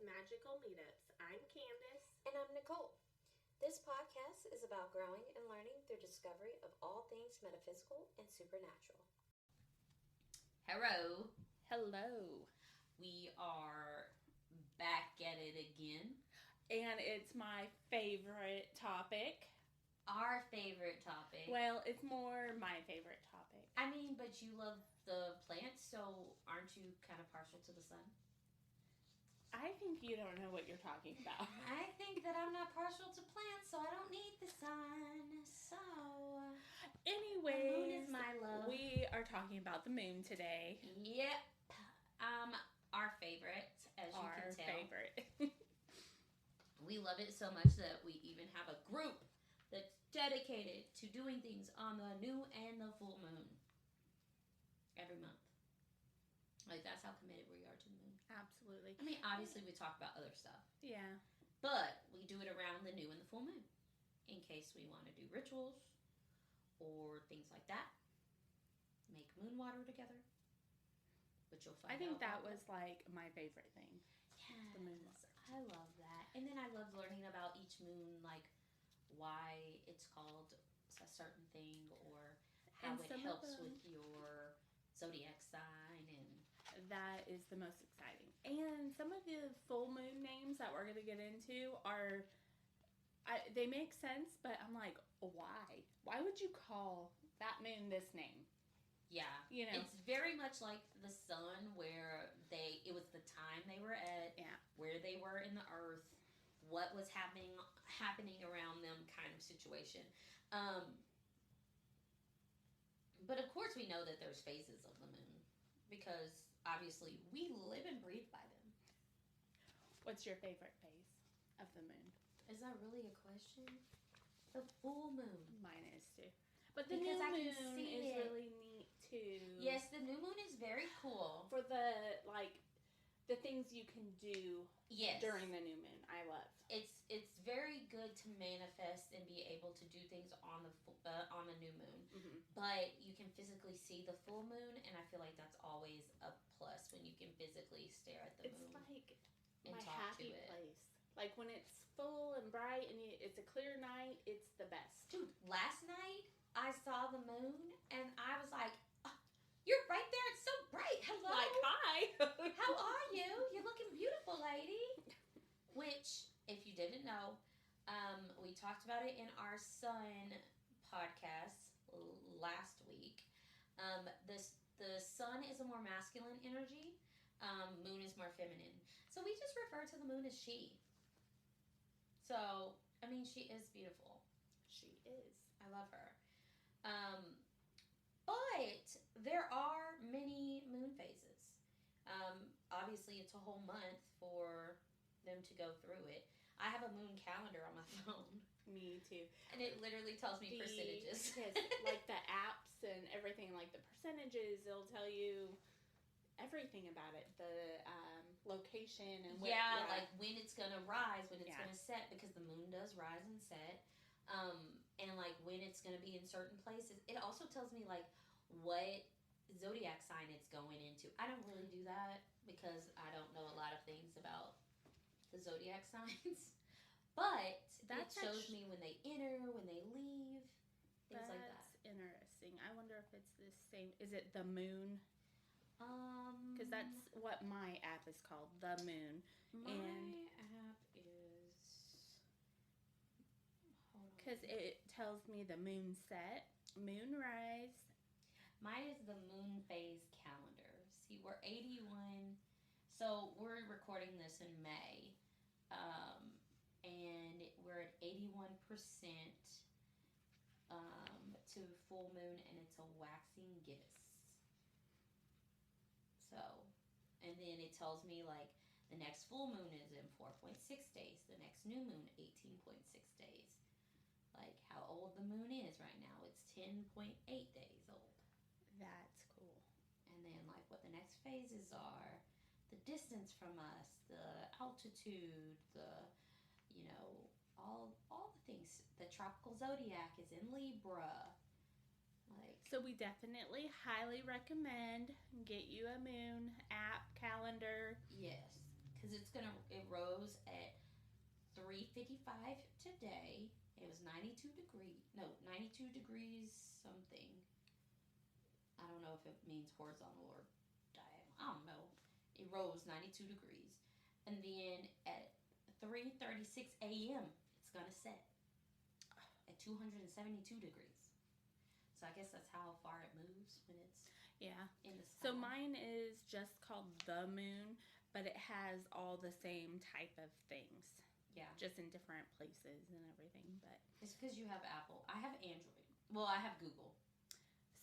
Magical Meetups. I'm Candace. And I'm Nicole. This podcast is about growing and learning through discovery of all things metaphysical and supernatural. Hello. Hello. We are back at it again. And it's my favorite topic. Our favorite topic. Well, it's more my favorite topic. I mean, but you love the plants, so aren't you kind of partial to the sun? I think you don't know what you're talking about. I think that I'm not partial to plants, so I don't need the sun. So, anyways, the moon is my love. We are talking about the moon today. Yep. Our favorite, as you can tell. Our favorite. We love it so much that we even have a group that's dedicated to doing things on the new and the full moon every month. Like, that's how committed we are to the moon. Absolutely. I mean, obviously, we talk about other stuff. Yeah. But we do it around the new and the full moon. In case we want to do rituals or things like that. Make moon water together. Which you'll find out. I think that was, like, my favorite thing. Yes. The moon water. I love that. And then I love learning about each moon, like, why it's called a certain thing or how it helps with your zodiac sign and that is the most exciting. And some of the full moon names that we're going to get into are, they make sense, but I'm like, why? Why would you call that moon this name? Yeah. You know, it's very much like the sun where it was the time they were at, where they were in the earth, what was happening around them kind of situation. But of course we know that there's phases of the moon because obviously we live and breathe by them. What's your favorite phase of the moon? Is that really a question? The full moon. Mine is too. But the because new I can moon see is it. really neat too. Yes, the new moon is very cool. For the things you can do during the new moon. I love. It's very good to manifest and be able to do things on the new moon. Mm-hmm. But you can physically see the full moon, and I feel like that's always a plus when you can physically stare at the moon. It's like my happy place. Like when it's full and bright and it's a clear night, it's the best. Dude, last night I saw the moon and I was like, oh, "You're right there! It's so bright. Hello, like hi. How are you? You're looking beautiful, lady." Which, if you didn't know, we talked about it in our sun podcast last week. The sun is a more masculine energy. Moon is more feminine. So we just refer to the moon as she. So, I mean, she is beautiful. She is. I love her. But there are many moon phases. Obviously, it's a whole month for them to go through it. I have a moon calendar on my phone. Me too. And it literally tells me percentages. Because, like, the apps and everything, like the percentages, it'll tell you everything about it. The location and like when it's going to rise, when it's going to set, because the moon does rise and set. And, like, when it's going to be in certain places. It also tells me, like, what zodiac sign it's going into. I don't really do that because I don't know a lot of things about the zodiac signs. But it shows me when they enter, when they leave, things like that. That's interesting. I wonder if it's the same. Is it the moon? Because that's what my app is called, the moon. My app is... Because it tells me the moon set, moon rise. Mine is the moon phase calendar. See, we're 81. So we're recording this in May. And we're at 81% to full moon, and it's a waxing gibbous. So, and then it tells me, like, the next full moon is in 4.6 days. The next new moon, 18.6 days. Like, how old the moon is right now. It's 10.8 days old. That's cool. And then, like, what the next phases are. The distance from us, the altitude, all the things. The tropical zodiac is in Libra. So we definitely highly recommend get you a moon app calendar. Yes, because it's it rose at 3:55 today. It was 92 degrees something. I don't know if it means horizontal or diagonal. I don't know. It rose 92 degrees. And then at 3:36 a.m., it's going to set at 272 degrees. So I guess that's how far it moves when it's in the sky. So mine is just called the moon, but it has all the same type of things. Yeah. Just in different places and everything. But it's because you have Apple. I have Android. Well, I have Google.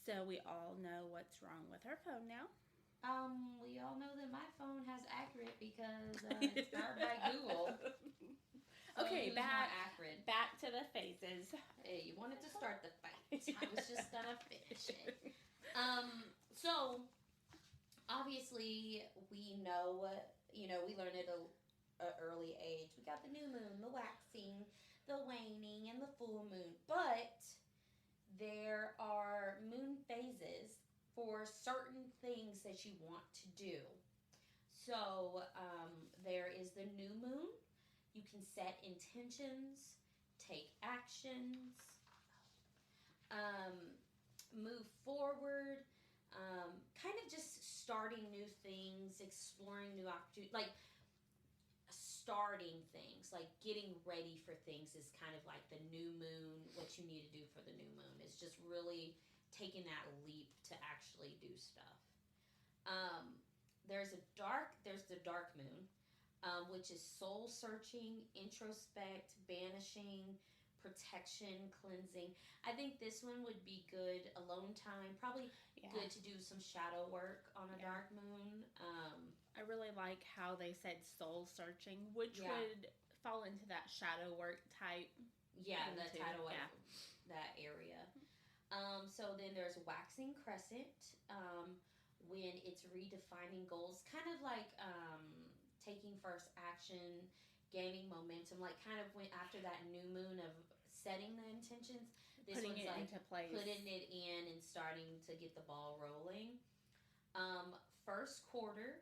So we all know what's wrong with our phone now. We all know that my phone has accurate because it's powered by Google. So Okay, Acrid. Back to the phases. Hey, you wanted to start the fight. I was just gonna finish it. So obviously we know, we learned at an early age. We got the new moon, the waxing, the waning, and the full moon. But there are moon phases for certain things that you want to do. So there is the new moon. You can set intentions, take actions, move forward, kind of just starting new things, exploring new opportunities, like starting things, like getting ready for things is kind of like the new moon. What you need to do for the new moon is just really taking that leap to actually do stuff. There's the dark moon, which is soul searching, introspect, banishing, protection, cleansing. I think this one would be good alone time. Probably good to do some shadow work on a dark moon. I really like how they said soul searching, which would fall into that shadow work type. Yeah, that title of that area. So then there's waxing crescent, when it's redefining goals, kind of like taking first action, gaining momentum, like kind of when after that new moon of setting the intentions, this putting one's it like into place, putting it in and starting to get the ball rolling. First quarter,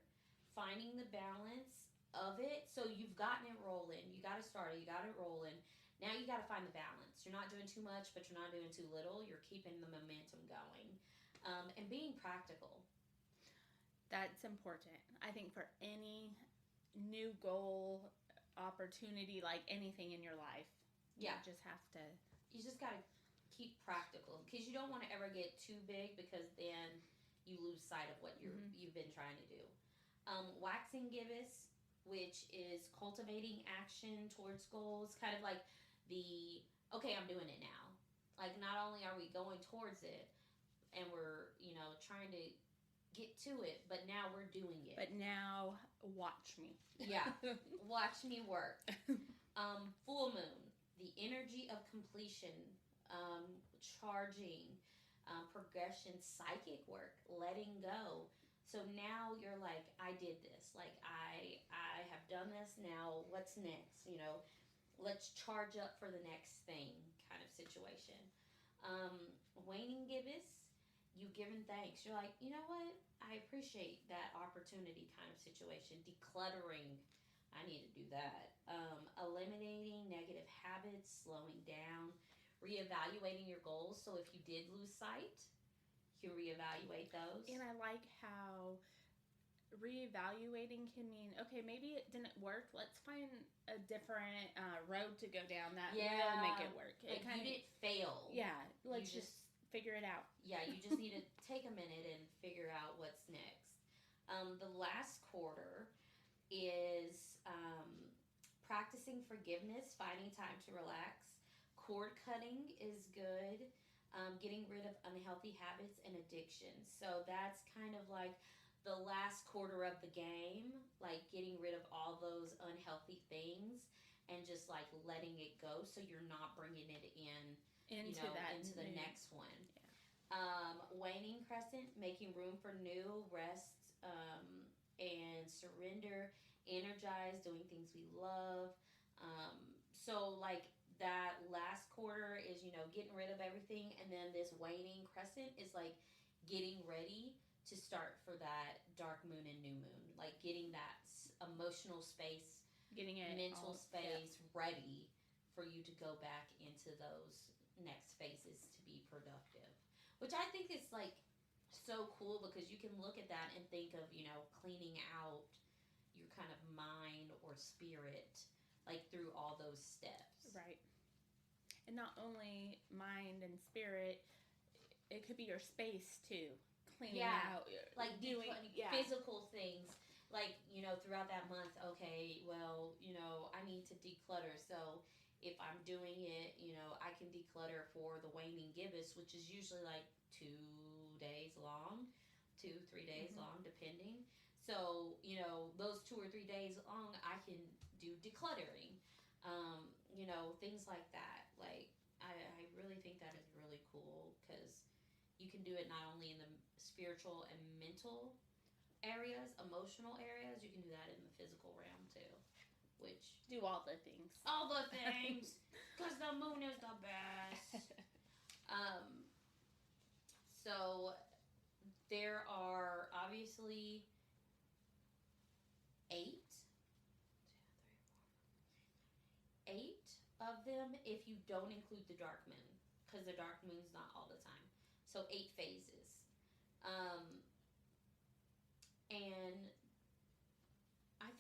finding the balance of it. So you've gotten it rolling, you got to start it, you got it rolling. Now you got to find the balance. You're not doing too much, but you're not doing too little. You're keeping the momentum going, and being practical. That's important. I think for any new goal, opportunity, like anything in your life, you just have to. You just got to keep practical because you don't want to ever get too big because then you lose sight of what you've been trying to do. Waxing gibbous, which is cultivating action towards goals, kind of like I'm doing it now. Like not only are we going towards it and we're, trying to get to it, but now we're doing it. But now watch me. Yeah. Watch me work. Full moon, the energy of completion, charging, progression, psychic work, letting go. So now you're like, I did this. Like I have done this. Now what's next? Let's charge up for the next thing kind of situation. Waning gibbous, you've given thanks. You're like, you know what? I appreciate that opportunity kind of situation. Decluttering, I need to do that. Eliminating negative habits, slowing down, reevaluating your goals. So if you did lose sight, you can reevaluate those. And I like how reevaluating can mean, okay, maybe it didn't work. Let's find a different road to go down that will make it work. Like you didn't fail. Yeah, let's just figure it out. Yeah, you just need to take a minute and figure out what's next. The last quarter is practicing forgiveness, finding time to relax. Cord cutting is good. Getting rid of unhealthy habits and addictions. So that's kind of like the last quarter of the game, like getting rid of all those unhealthy things and just like letting it go so you're not bringing it into the next one. Yeah. Waning crescent, making room for new, rest, and surrender, energize, doing things we love. So like that last quarter is, getting rid of everything, and then this waning crescent is like getting ready to start for that dark moon and new moon, like getting that emotional space, getting it mental all, space ready for you to go back into those next phases to be productive. Which I think is like so cool because you can look at that and think of, cleaning out your kind of mind or spirit like through all those steps. Right. And not only mind and spirit, it could be your space too. Cleaning out, like doing physical things. Like, throughout that month, okay, well, I need to declutter. So if I'm doing it, I can declutter for the waning gibbous, which is usually like 2 days long, 2-3 days long, depending. So, those 2 or 3 days long, I can do decluttering. Things like that. Like, I really think that is really cool because you can do it not only in the spiritual and mental areas, emotional areas, you can do that in the physical realm too. Which do all the things. All the things, because the moon is the best. So there are obviously 8 of them if you don't include the dark moon, because the dark moon's not all the time. So 8 phases. And I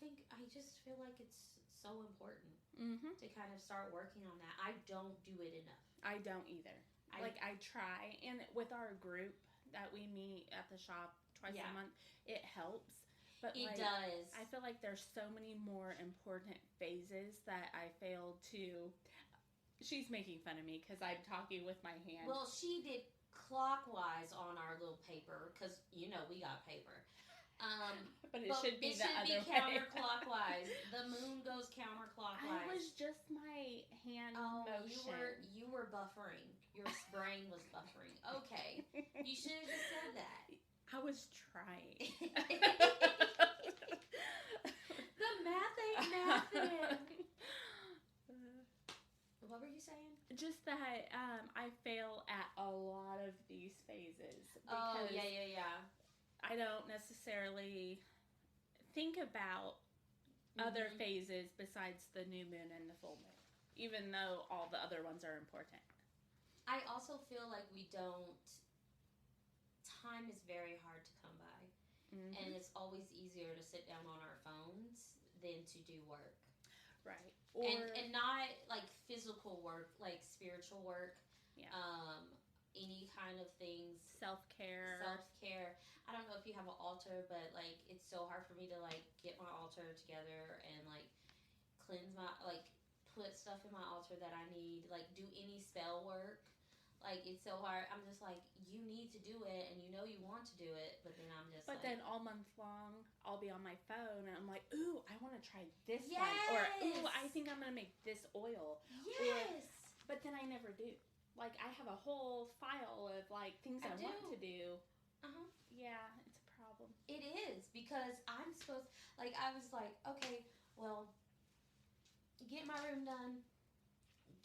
just feel like it's so important to kind of start working on that. I don't do it enough. I don't either. I try, and with our group that we meet at the shop twice a month, it helps. But it does. I feel like there's so many more important phases that I failed to. She's making fun of me because I'm talking with my hand. Well, she did clockwise on our little paper because we got paper. But it should be counterclockwise. The moon goes counterclockwise. It was just my hand motion. You were buffering. Your brain was buffering. Okay, you should have just said that. I was trying. The math ain't mathin'. What were you saying? Just that I fail at a lot of these phases. Oh, yeah. I don't necessarily think about other phases besides the new moon and the full moon, even though all the other ones are important. I also feel like we don't. Time is very hard to come by, and it's always easier to sit down on our phones than to do work. Right. And not like physical work, like spiritual work. Yeah. Any kind of things. Self-care. I don't know if you have an altar, but like it's so hard for me to like get my altar together and like cleanse my put stuff in my altar that I need, like do any spell work. Like it's so hard. I'm just like, you need to do it, and you want to do it, but then I'm just. But then all month long, I'll be on my phone, and I'm like, ooh, I want to try this yes! one, or ooh, I think I'm gonna make this oil. Yes. But then I never do. Like I have a whole file of like things I want to do. Yeah, it's a problem. It is, because I'm supposed. Like I was like, okay, well, get my room done.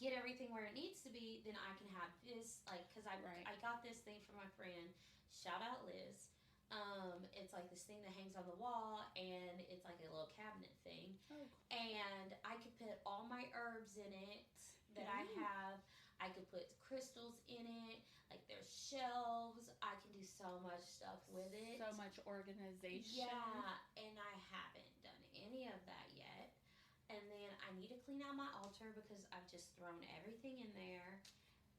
Get everything where it needs to be, then I can have this, like, because I got this thing from my friend, shout out Liz. It's like this thing that hangs on the wall, and it's like a little cabinet thing, and I could put all my herbs in it that I have. I could put crystals in it, like there's shelves. I can do so much stuff with it. So much organization. Yeah, and I haven't done any of that yet. And then I need to clean out my altar because I've just thrown everything in there,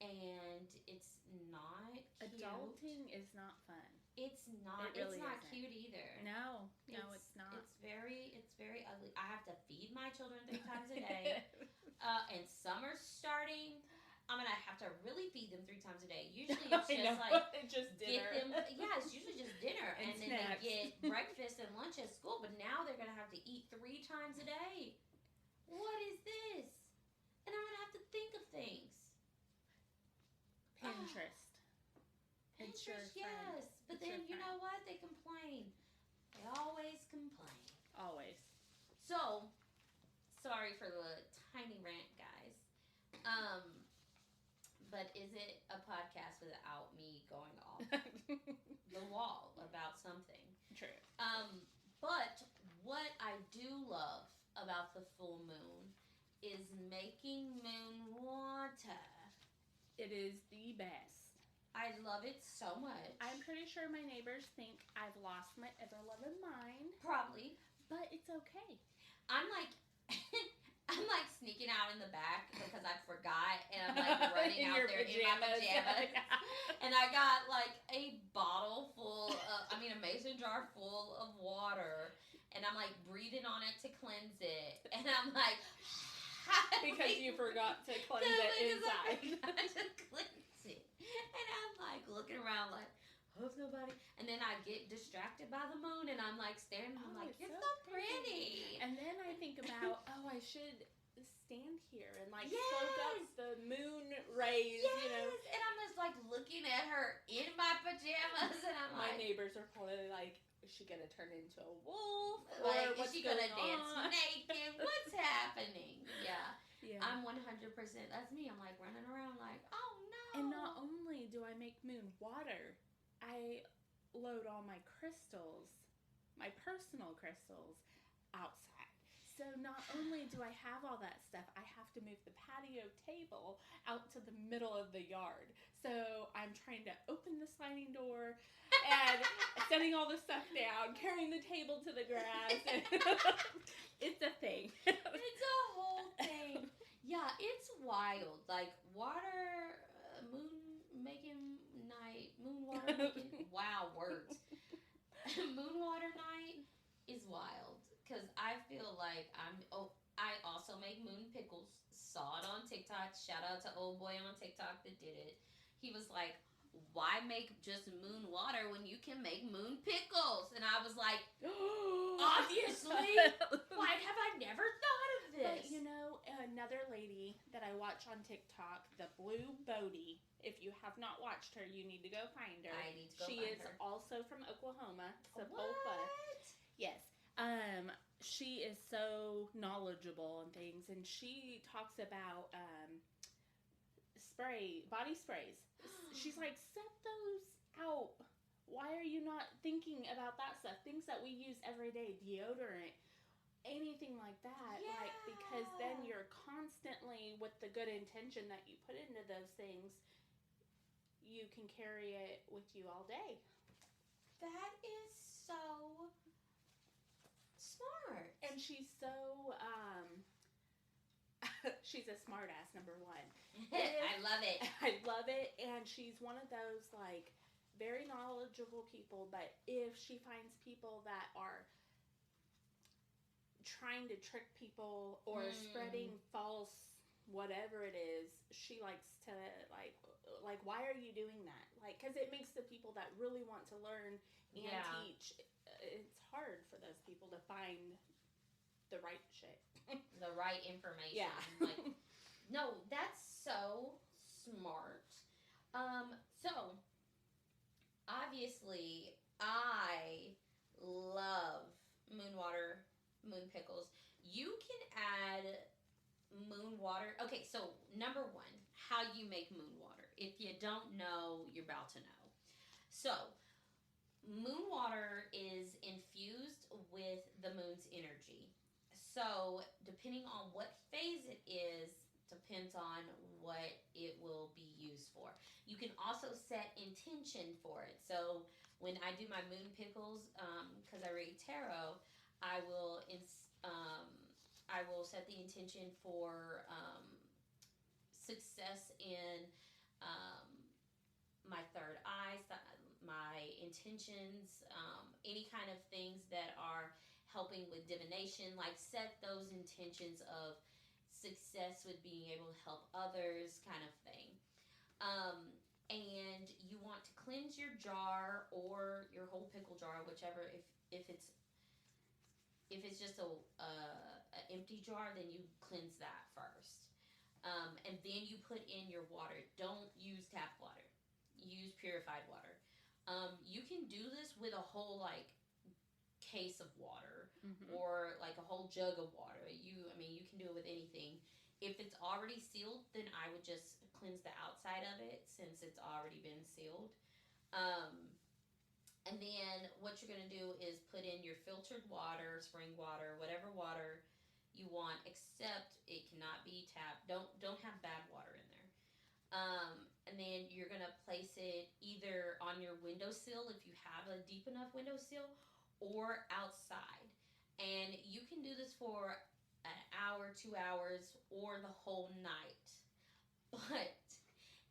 and it's not cute. Adulting is not fun. It's not. It really it's not isn't. cute either. No, it's not. It's very ugly. I have to feed my children 3 times a day, and summer's starting. I'm gonna have to really feed them 3 times a day. Usually it's just dinner. Get them. Yeah, it's usually just dinner, and then they get breakfast and lunch at school. But now they're gonna have to eat 3 times a day. What is this? And I'm going to have to think of things. Pinterest. Pinterest, yes. But then, you know what? They complain. They always complain. Always. So, sorry for the tiny rant, guys. But is it a podcast without me going off the wall about something? True. But what I do love about the full moon is making moon water. It is the best. I love it so much. I'm pretty sure my neighbors think I've lost my ever-loving mind. Probably. But it's okay. I'm like, I'm like sneaking out in the back because I forgot, and I'm like running out there in my pajamas. And I got like a bottle full of, a mason jar full of water, and I'm like breathing on it to cleanse it, and I'm like, because you forgot to cleanse it inside. I forgot to cleanse it, and I'm like looking around like, hope nobody. And then I get distracted by the moon, and I'm like staring. I'm like, you're so pretty. And then I think about, I should stand here and like soak up the moon rays. Yes. You know. And I'm just like looking at her in my pajamas, and I'm my like, neighbors are probably like, is she gonna turn into a wolf? Like, or is she gonna dance naked? What's happening? Yeah. Yeah. I'm 100%. That's me. I'm like running around like, oh no. And not only do I make moon water, I load all my crystals, my personal crystals, outside. So not only do I have all that stuff, I have to move the patio table out to the middle of the yard. So I'm trying to open the sliding door and setting all the stuff down, carrying the table to the grass. It's a thing. It's a whole thing. Yeah, it's wild. Like water, moon making night, moon water making, wow, words. Moon water night is wild. Because I feel like I also make moon pickles. Saw it on TikTok. Shout out to old boy on TikTok that did it. He was like, why make just moon water when you can make moon pickles? And I was like, obviously. Why have I never thought of this? But you know, another lady that I watch on TikTok, the Blue Bodie. If you have not watched her, you need to go find her. I need to go find her. She is also from Oklahoma. Sapulpa. Yes. She is so knowledgeable and things, and she talks about body sprays. She's like, set those out. Why are you not thinking about that stuff? Things that we use every day, deodorant, anything like that. Yeah. Like, because then you're constantly, with the good intention that you put into those things, you can carry it with you all day. That is so smart. And she's so, she's a smart ass, number one. I love it. I love it. And she's one of those, like, very knowledgeable people, but if she finds people that are trying to trick people or spreading false whatever it is, she likes to, like, why are you doing that? Like, because it makes the people that really want to learn and teach, it's hard for those people to find the right shit. The right information. Yeah. Like, no, that's so smart. So, obviously, I love moon water, moon pickles. You can add moon water. Okay, so number one, how you make moon water. If you don't know, you're about to know. So, moon water is infused with the moon's energy. So, depending on what phase it is, depends on what it will be used for. You can also set intention for it. So, when I do my moon pickles, because I read tarot, I will set the intention for success in my third eye, my intentions, any kind of things that are helping with divination, like set those intentions of success with being able to help others kind of thing. And you want to cleanse your jar or your whole pickle jar, whichever. If it's just a empty jar, then you cleanse that first. And then you put in your water. Don't use tap water. Use purified water. You can do this with a whole case of water or like a whole jug of water. You can do it with anything. If it's already sealed, then I would just cleanse the outside of it since it's already been sealed. And then what you're going to do is put in your filtered water, spring water, whatever water you want, except it cannot be tapped. Don't have bad water in there. And then you're going to place it either on your windowsill if you have a deep enough windowsill, or outside. And you can do this for an hour, 2 hours, or the whole night. But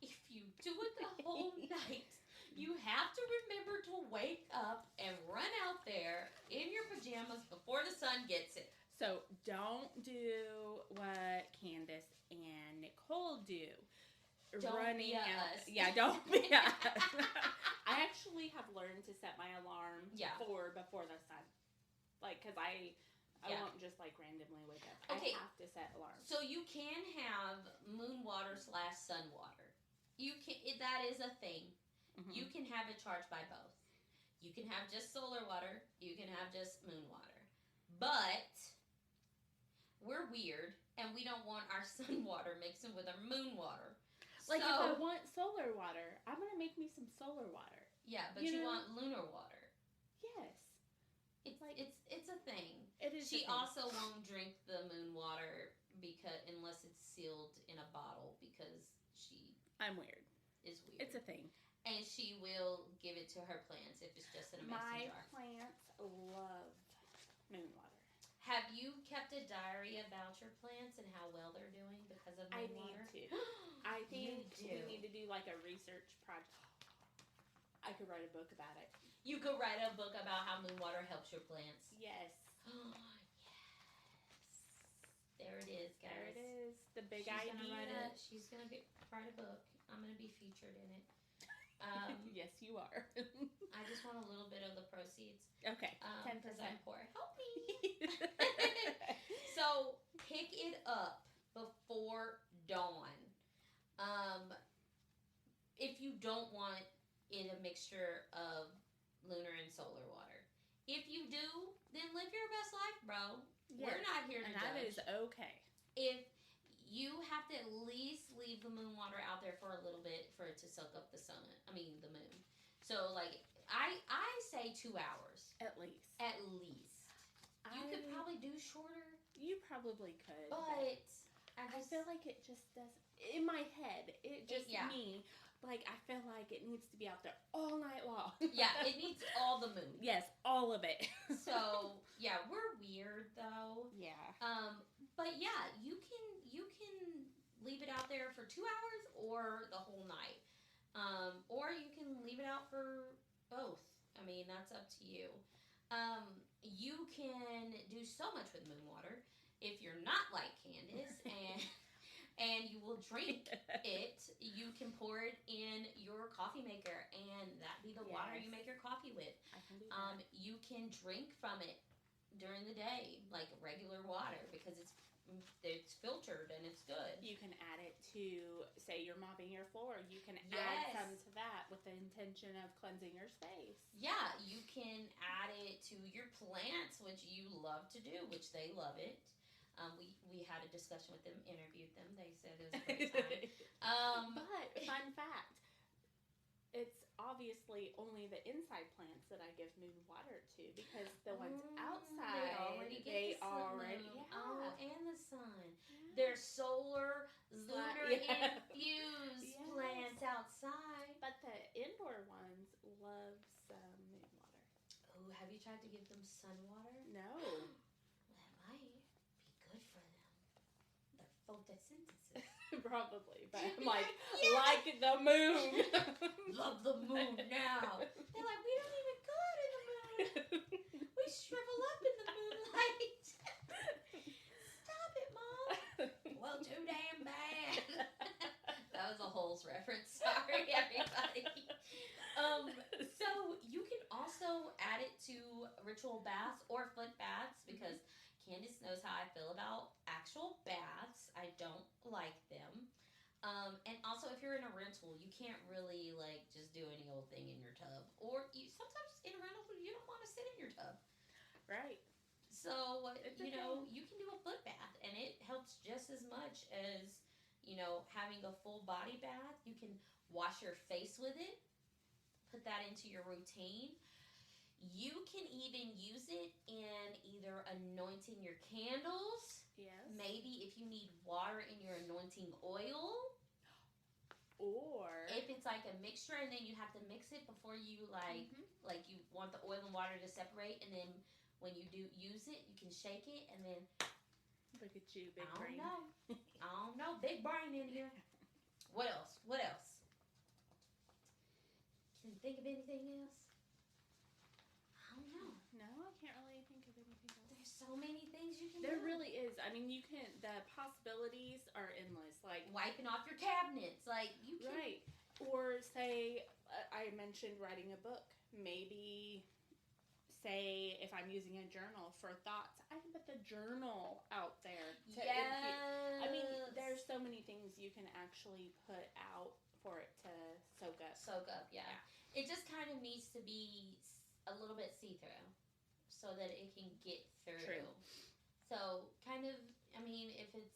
if you do it the whole night, you have to remember to wake up and run out there in your pajamas before the sun gets it. So don't do what Candace and Nicole do. Don't be us. Yeah, don't be us. I actually have learned to set my alarm for before the sun. Like, because I won't just like randomly wake up. Okay. I have to set alarms. So you can have moon water / sun water. You can. That is a thing. Mm-hmm. You can have it charged by both. You can have just solar water. You can have just moon water. But we're weird, and we don't want our sun water mixing with our moon water. Like, if I want solar water, I'm going to make me some solar water. Yeah, but you want lunar water. Yes. It's a thing. It is. She also won't drink the moon water unless it's sealed in a bottle, because I'm weird. Is weird. It's a thing. And she will give it to her plants if it's just in a mason jar. My plants love moon water. Have you kept a diary about your plants and how well they're doing because of moon water? I need to. I think we need to do like a research project. I could write a book about it. You could write a book about how moon water helps your plants. Yes. Yes. There it is, guys. There it is. The big idea. She's going to write a book. I'm going to be featured in it. Yes, you are. I just want a little bit of the proceeds. Okay. 10%. Because I'm poor. Help me. So, pick it up before dawn. If you don't want it a mixture of lunar and solar water. If you do, then live your best life, bro. Yes. We're not here to judge. That is okay. If you have to at least leave the moon water out there for a little bit for it to soak up the moon. So, like, I say 2 hours. At least. You could probably do shorter. You probably could. But I feel like it just does. In my head, me. Like, I feel like it needs to be out there all night long. Yeah, it needs all the moon. Yes, all of it. So, yeah, we're weird, though. Yeah. But, yeah, you can leave it out there for 2 hours or the whole night. Or you can leave it out for both. I mean, that's up to you. You can do so much with moon water if you're not like Candace and you will drink it. You can pour it in your coffee maker, and that be the water you make your coffee with. I can do that. You can drink from it during the day, like regular water, because it's filtered and it's good. You can add it to, say you're mopping your floor, you can add some to that with the intention of cleansing your space. Yeah, you can add it to your plants, which you love to do, which they love it. We had a discussion with them, interviewed them. They said it was a great time. But, fun fact, it's obviously only the inside plants that I give moon water to, because the ones outside, they already get the sun. And the sun. Yeah. They're solar, lunar infused plants outside. But the indoor ones love some moon water. Oh, have you tried to give them sun water? No. Photosynthesis. Probably, but I'm like the moon. Love the moon now. They're like, we don't even go out in the moon. We shrivel up in the moonlight. Stop it, Mom. Well, too damn bad. That was a Holes reference. Sorry, everybody. So you can also add it to ritual baths or foot baths, because Candace knows how I feel about actual baths. I don't like them. And also, if you're in a rental, you can't really, like, just do any old thing in your tub. Or sometimes in a rental, you don't want to sit in your tub. Right. So, you can do a foot bath, and it helps just as much as, having a full body bath. You can wash your face with it, put that into your routine. You can even use it in either anointing your candles. Yes. Maybe if you need water in your anointing oil. Or if it's like a mixture and then you have to mix it before you like you want the oil and water to separate, and then when you do use it, you can shake it and then. Look at you, big I brain. don't know. Big brain in here. What else? Can you think of anything else? I don't know. No, I can't really think of anything else. There's so many things you can There do. really is. I mean, the possibilities are endless. Like wiping off your cabinets. Like, you can. Right. Or say, I mentioned writing a book. Maybe, say, if I'm using a journal for thoughts, I can put the journal out there. I mean, there's so many things you can actually put out for it to soak up. Yeah. It just kind of needs to be a little bit see-through so that it can get through. True. So, kind of, I mean, if it's,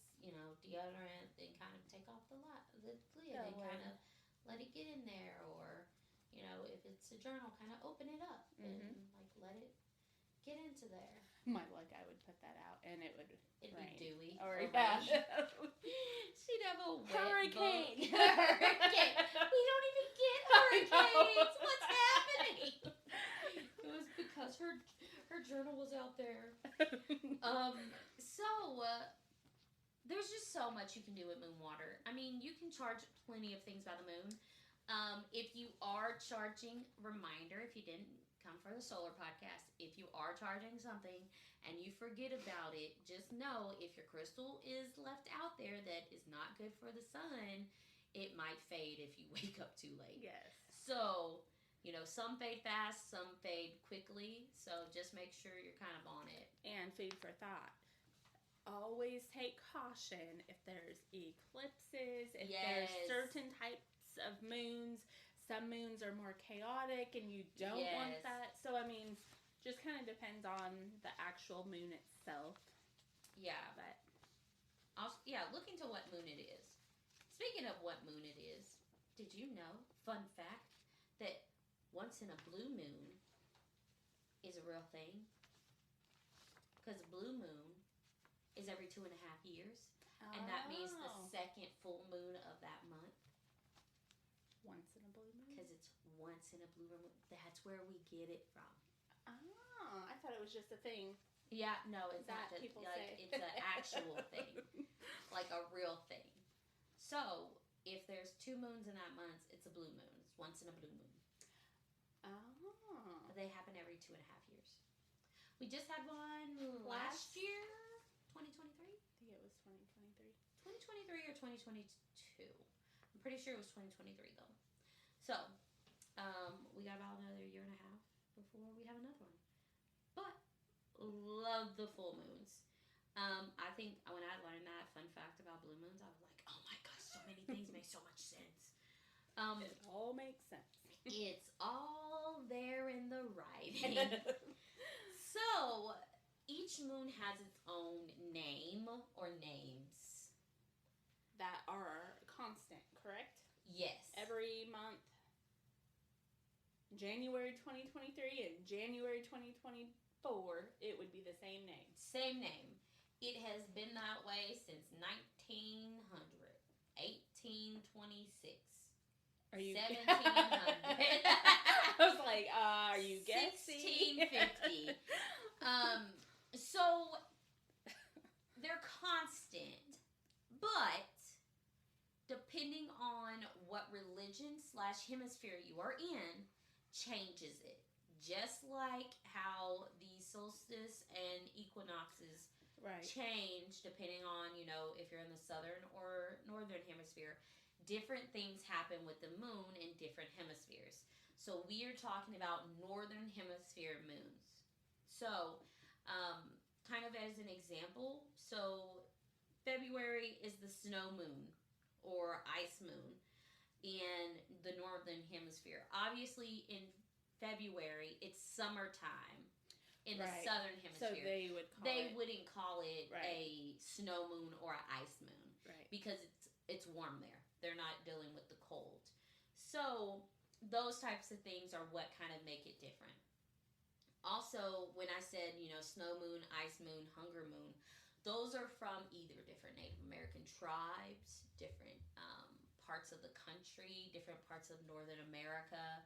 deodorant, then kind of take off the lid and kind of let it get in there. Or, if it's a journal, kind of open it up and, let it get into there. My luck, I would put that out and it'd rain. Be dewy. Or rain. She'd have a wet hurricane. Hurricane. We don't even get hurricanes. What's happening? It was because her journal was out there. There's just so much you can do with moon water. I mean, you can charge plenty of things by the moon. If you are charging, reminder, if you didn't come for the solar podcast, if you are charging something and you forget about it, just know if your crystal is left out there that is not good for the sun, it might fade if you wake up too late. Yes. So, some fade fast, some fade quickly. So just make sure you're kind of on it. And food for thought. Always take caution if there's eclipses, if there's certain types of moons. Some moons are more chaotic and you don't want that. So, I mean, just kind of depends on the actual moon itself. Yeah. But also, look into what moon it is. Speaking of what moon it is, did you know, fun fact, that once in a blue moon is a real thing? Because a blue moon is every 2.5 years. And that means the second full moon of that month. Once in a blue moon? Because it's once in a blue moon. That's where we get it from. Oh, I thought it was just a thing. Yeah, no, it's that not. People say. It's an actual thing. Like a real thing. So, if there's 2 moons in that month, it's a blue moon. It's once in a blue moon. Oh. They happen every 2.5 years. We just had one last year, 2023? I think it was 2023. 2023 or 2022. I'm pretty sure it was 2023 though. So, we got about another 1.5 years before we have another one. But, love the full moons. I think when I learned that fun fact about blue moons, I was like, oh my gosh, so many things make so much sense. It all makes sense. It's all there in the writing. So, each moon has its own name or names. That are constant, correct? Yes. Every month, January 2023 and January 2024, it would be the same name. Same name. It has been that way since 1900, 1826. Are you 1700? I was like, are you guessing? 1650. So they're constant, but depending on what religion/hemisphere you are in, changes it. Just like how the solstice and equinoxes change depending on, if you're in the southern or northern hemisphere. Different things happen with the moon in different hemispheres. So we are talking about northern hemisphere moons. So, kind of as an example, so February is the snow moon or ice moon in the northern hemisphere. Obviously, in February, it's summertime in the southern hemisphere. So they wouldn't call it a snow moon or an ice moon. Right. Because it's warm there. They're not dealing with the cold. So those types of things are what kind of make it different. Also, when I said, snow moon, ice moon, hunger moon, those are from either different Native American tribes, different parts of the country, different parts of Northern America.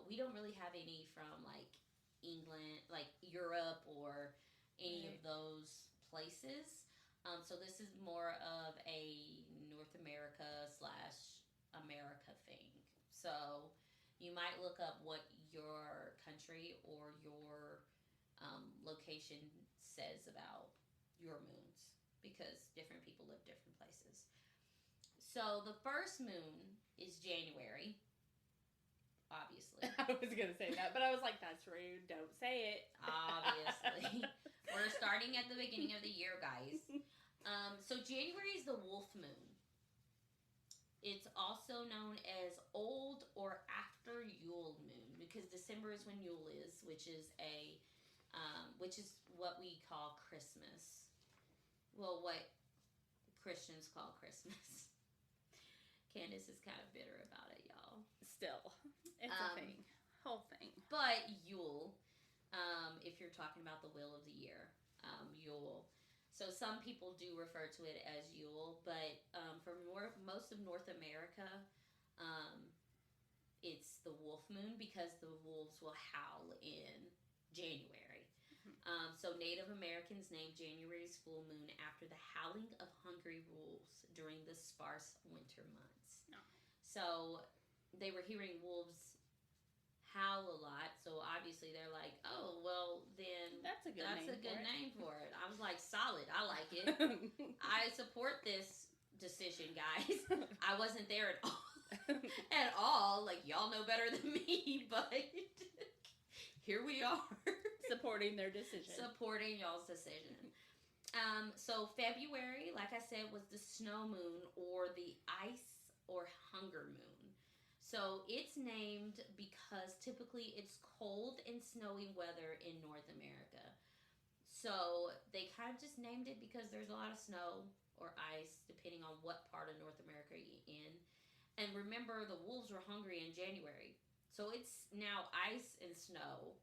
We don't really have any from like England, like Europe, or any of those places. So this is more of a North America / America thing. So you might look up what your country or your location says about your moons, because different people live different places. So the first moon is January, obviously. I was going to say that, but I was like, that's rude. Don't say it. Obviously. We're starting at the beginning of the year, guys. So January is the wolf moon. It's also known as old or after Yule moon, because December is when Yule is, which is what we call Christmas. Well, what Christians call Christmas. Candace is kind of bitter about it, y'all. Still, it's a thing. Whole thing. But Yule, if you're talking about the wheel of the year, Yule. So some people do refer to it as Yule, but for most of North America, it's the wolf moon, because the wolves will howl in January. So Native Americans named January's full moon after the howling of hungry wolves during the sparse winter months. No. So they were hearing wolves howl a lot, so obviously they're like, oh, well, then that's a good name for it. I was like, solid, I like it. I support this decision, guys. I wasn't there at all. Like, y'all know better than me, but here we are. Supporting their decision. Supporting y'all's decision. So February, like I said, was the snow moon, or the ice or hunger moon. So it's named because typically it's cold and snowy weather in North America. So they kind of just named it because there's a lot of snow or ice, depending on what part of North America you're in. And remember, the wolves were hungry in January. So it's now ice and snow.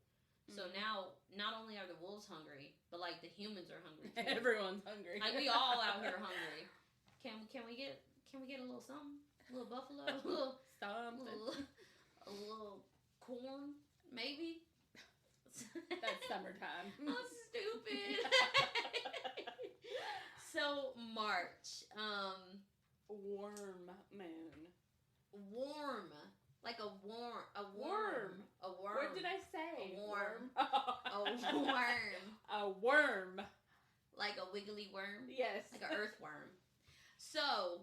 So now, not only are the wolves hungry, but like the humans are hungry too. Everyone's hungry. Like, we all out here hungry. Can we get a little something? A little buffalo? A little something. A little corn, maybe? That's summertime. I'm stupid. So March, warm moon. Warm. Like a worm. What did I say? A worm. A worm. A worm. Like a wiggly worm? Yes. Like an earthworm. So,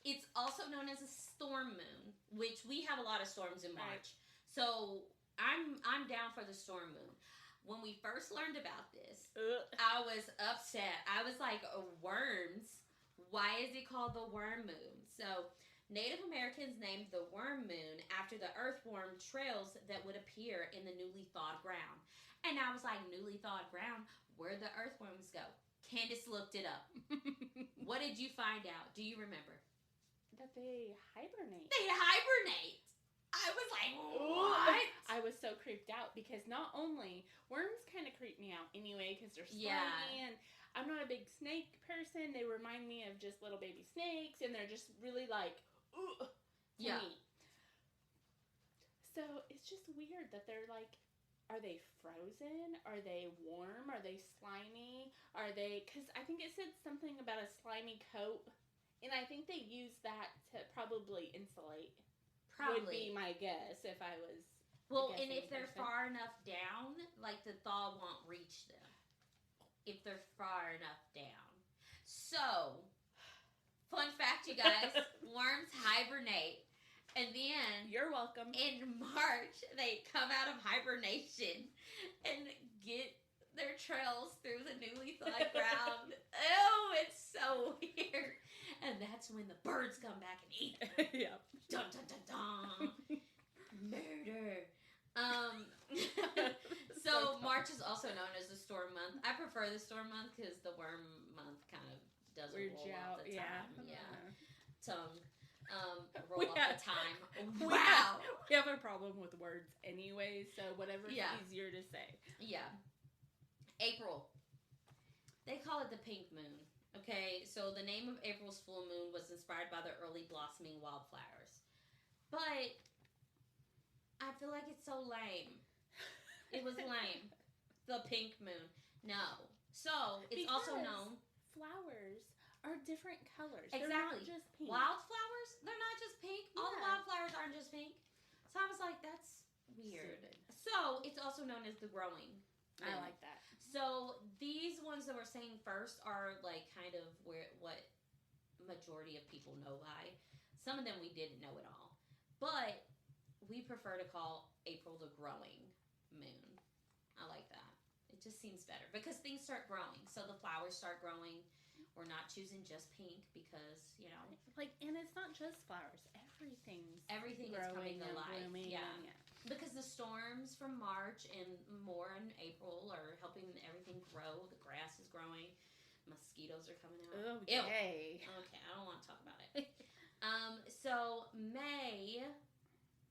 it's also known as a storm moon, which we have a lot of storms in March. Right. So, I'm down for the storm moon. When we first learned about this, I was upset. I was like, worms? Why is it called the worm moon? So, Native Americans named the worm moon after the earthworm trails that would appear in the newly thawed ground. And I was like, newly thawed ground? Where'd the earthworms go? Candace looked it up. What did you find out? Do you remember? That they hibernate. They hibernate! I was like, what? I was so creeped out because not only worms kind of creep me out anyway because they're slimy and I'm not a big snake person. They remind me of just little baby snakes and they're just really like, to me. So it's just weird that they're like, are they frozen? Are they warm? Are they slimy? Are they, because I think it said something about a slimy coat, and I think they use that to probably insulate. Would be my guess if I was. Well, and if they're far enough down, like the thaw won't reach them. If they're far enough down. So, fun fact, you guys, worms hibernate. And then, you're welcome. In March, they come out of hibernation and get their trails through the newly thawed ground. Oh, it's so weird. And that's when the birds come back and eat them. Yep. Dun, dun, dun, dun. Murder. So March is also known as the storm month. I prefer the storm month because the worm month kind of doesn't roll off the time. Yeah. Tongue. Roll off the time. We Wow. we have a problem with words anyway, so whatever's easier to say. Yeah. April. They call it the pink moon. Okay, so the name of April's full moon was inspired by the early blossoming wildflowers. But I feel like it's so lame. It was lame. The pink moon. No. So, it's also known... flowers are different colors. Exactly. They're not just pink. Wildflowers, they're not just pink. Yeah. All the wildflowers aren't just pink. So I was like, that's weird. Stupid. So, it's also known as the growing moon. I like that. So, these ones that we're saying first are like kind of what majority of people know by. Some of them we didn't know at all. But we prefer to call April the growing moon. I like that. It just seems better because things start growing. So the flowers start growing. We're not choosing just pink because, and it's not just flowers. Everything is coming to life. Blooming. Yeah. Because the storms from March and more in April are helping everything grow. The grass is growing. Mosquitoes are coming out. Okay. Okay, I don't want to talk about it. So May,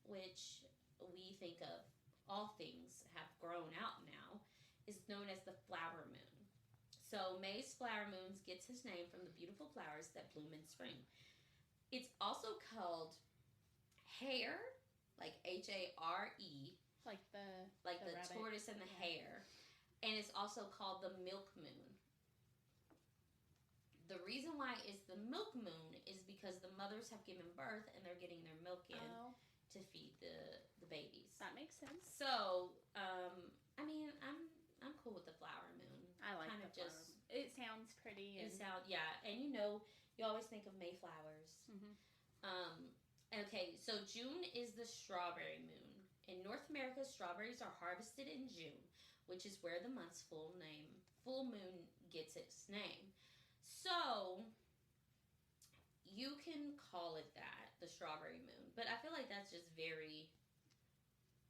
which we think of all things have grown out now, is known as the flower moon. So May's flower moon gets his name from the beautiful flowers that bloom in spring. It's also called hare, like Hare, like the rabbit. tortoise and the hare, and it's also called the milk moon. The reason why it's the milk moon is because the mothers have given birth and they're getting their milk in to feed the babies. That makes sense. So, I mean, I'm cool with the flower moon. I like kind the of flower just. moon. It sounds pretty. And you always think of Mayflowers. Mm-hmm. Okay, so June is the strawberry moon. In North America, strawberries are harvested in June, which is where the month's full moon gets its name. So, you can call it that, the strawberry moon. But I feel like that's just very...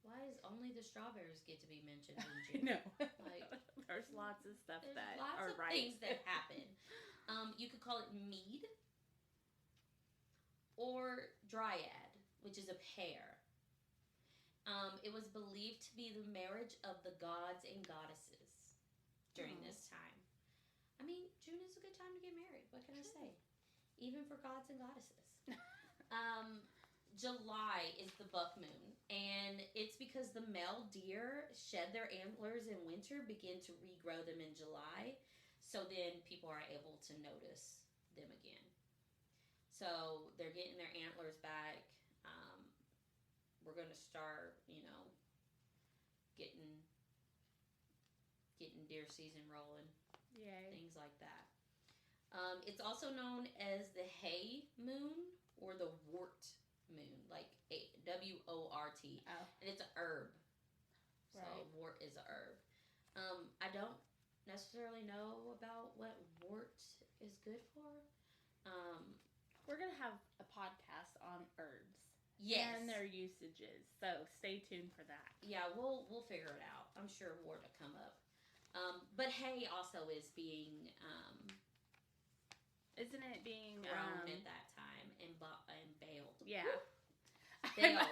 Why does only the strawberries get to be mentioned in June? No. There's lots of stuff that are right. Things that happen. You could call it mead or dryad, which is a pear. It was believed to be the marriage of the gods and goddesses during this time. I mean, June is a good time to get married. What can I say? Even for gods and goddesses. July is the buck moon. And it's because the male deer shed their antlers in winter, begin to regrow them in July. So then people are able to notice them again. So they're getting their antlers back. We're going to start, getting deer season rolling. Yay. Things like that. It's also known as the hay moon or the wart moon, like WORT. Oh. And it's an herb. So Right. wart is a herb. I don't necessarily know about what wart is good for. We're going to have a podcast on herbs. Yes. And their usages. So stay tuned for that. Yeah, we'll figure it out. I'm sure wart will come up. But hay also is being Isn't it being grown at that time and baled. Yeah. Baled.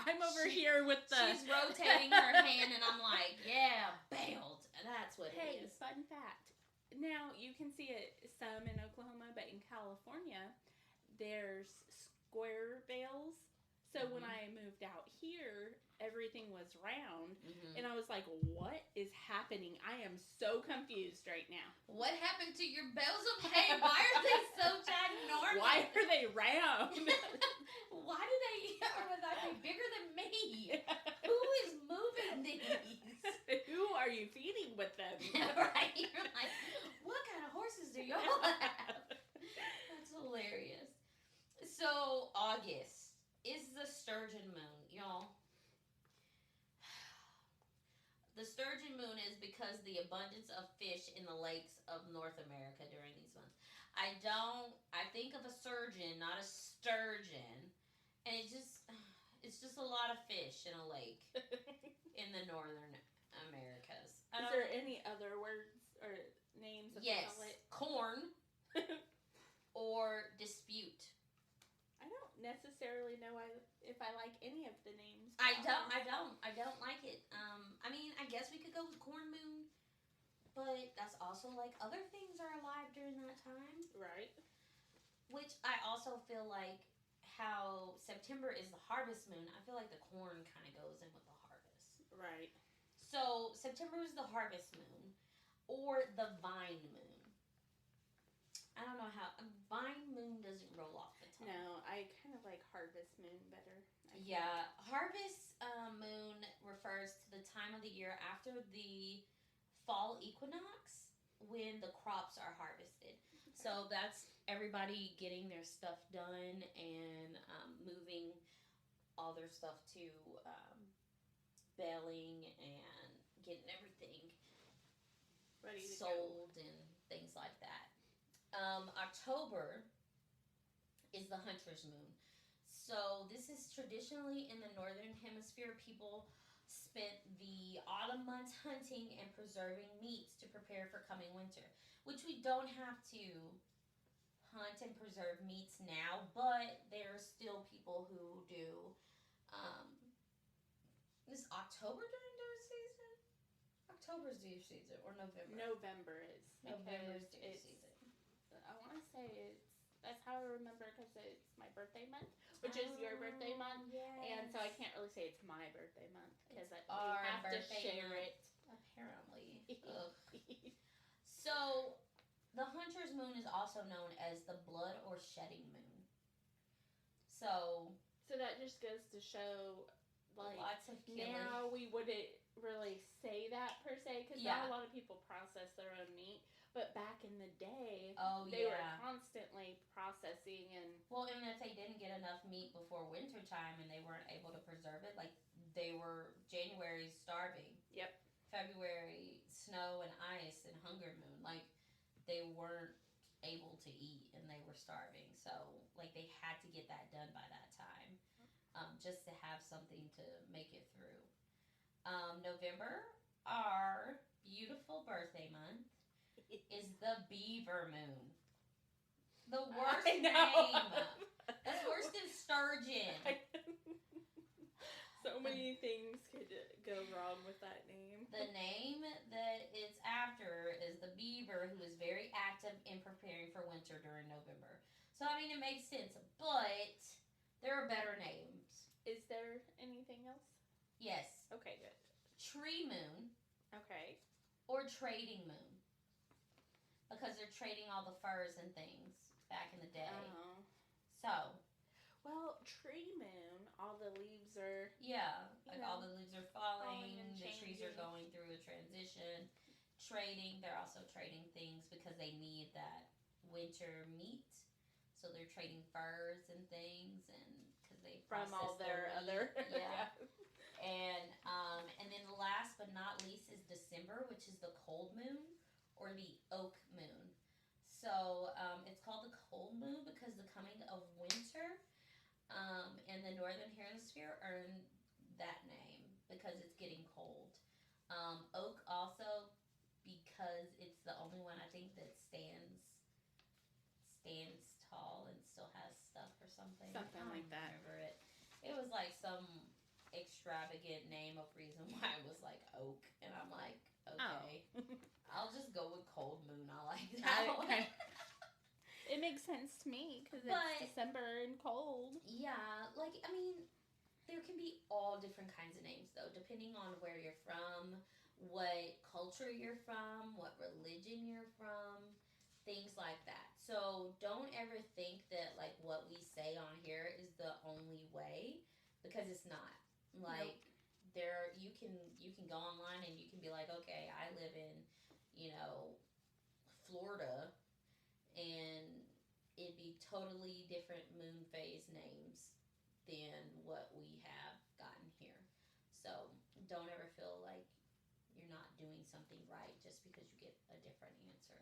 I'm over here with the... She's rotating her hand and I'm like, yeah, baled. That's what it is. Fun fact. Now, you can see it some in Oklahoma, but in California, there's square bales. So when I moved out here, everything was round. And I was like, what is happening? I am so confused right now. What happened to your bales of hay? Why are they so ginormous? Why are they round? Why do they be bigger than me? Who is moving these? Who are you feeding with them? Right? You're like, what kind of horses do y'all have? That's hilarious. So, August is the sturgeon moon, y'all. The sturgeon moon is because the abundance of fish in the lakes of North America during these months. I think of a surgeon, not a sturgeon. And it's just a lot of fish in a lake in the Northern Americas. Is there any other words or names that they call it? Corn or dispute. I don't necessarily know if I like any of the names. I don't like it. I mean, I guess we could go with corn moon, but that's also like other things are alive during that time. Right. Which I also feel like how September is the harvest moon. I feel like the corn kind of goes in with the harvest. Right. So September is the harvest moon or the vine moon. I don't know how vine moon doesn't roll off the tongue. No, I kind of like harvest moon better. Yeah, harvest moon refers to the time of the year after the fall equinox when the crops are harvested. Okay. So that's everybody getting their stuff done and moving all their stuff to baling and getting everything ready to sold go. And things like that. October is the hunter's moon. So this is traditionally in the northern hemisphere. People spent the autumn months hunting and preserving meats to prepare for coming winter, which we don't have to hunt and preserve meats now, but there are still people who do. Is October during deer season? October's deer season or November? November is. November's deer season. I want to say that's how I remember because it's my birthday month, which is your birthday month. Yes. And so I can't really say it's my birthday month because we our have to share month, it. Apparently. So, the hunter's moon is also known as the blood or shedding moon. So that just goes to show, like, lots of killing. Now we wouldn't really say that per se because not a lot of people process their own meat. But back in the day, they were constantly processing and... Well, and if they didn't get enough meat before winter time and they weren't able to preserve it, like they were January starving. Yep. February snow and ice and hunger moon. Like they weren't able to eat and they were starving. So like they had to get that done by that time, just to have something to make it through. November, our beautiful birthday month, is the beaver moon. The worst name. That's worse than sturgeon. So many things could go wrong with that name. The name that it's after is the beaver, who is very active in preparing for winter during November. So, I mean, it makes sense, but there are better names. Is there anything else? Yes. Okay, good. Tree moon. Okay. Or trading moon. Because they're trading all the furs and things back in the day. Oh. So. Well, tree moon, all the leaves are... Yeah, like all the leaves are falling the changing. trees are going through a transition. Trading, they're also trading things because they need that winter meat. So they're trading furs and things, and because they from all their other... Yeah. And then last but not least is December, which is the cold moon or the oak moon. So it's called the cold moon because the coming of winter in the northern hemisphere earned that name because it's getting cold. Oak also because it's the only one I think that stands tall and still has stuff or something. Something like that. I remember it. It was like some extravagant name of reason why it was like oak, and I'm like, okay, I'll just go with cold moon. I like that one. It makes sense to me because it's December and cold. Yeah, like I mean, there can be all different kinds of names though, depending on where you're from, what culture you're from, what religion you're from, things like that. So don't ever think that like what we say on here is the only way, because it's not. Like there, you can go online and you can be like, okay, I live in, Florida, and it'd be totally different moon phase names than what we have gotten here. So don't ever feel like you're not doing something right just because you get a different answer.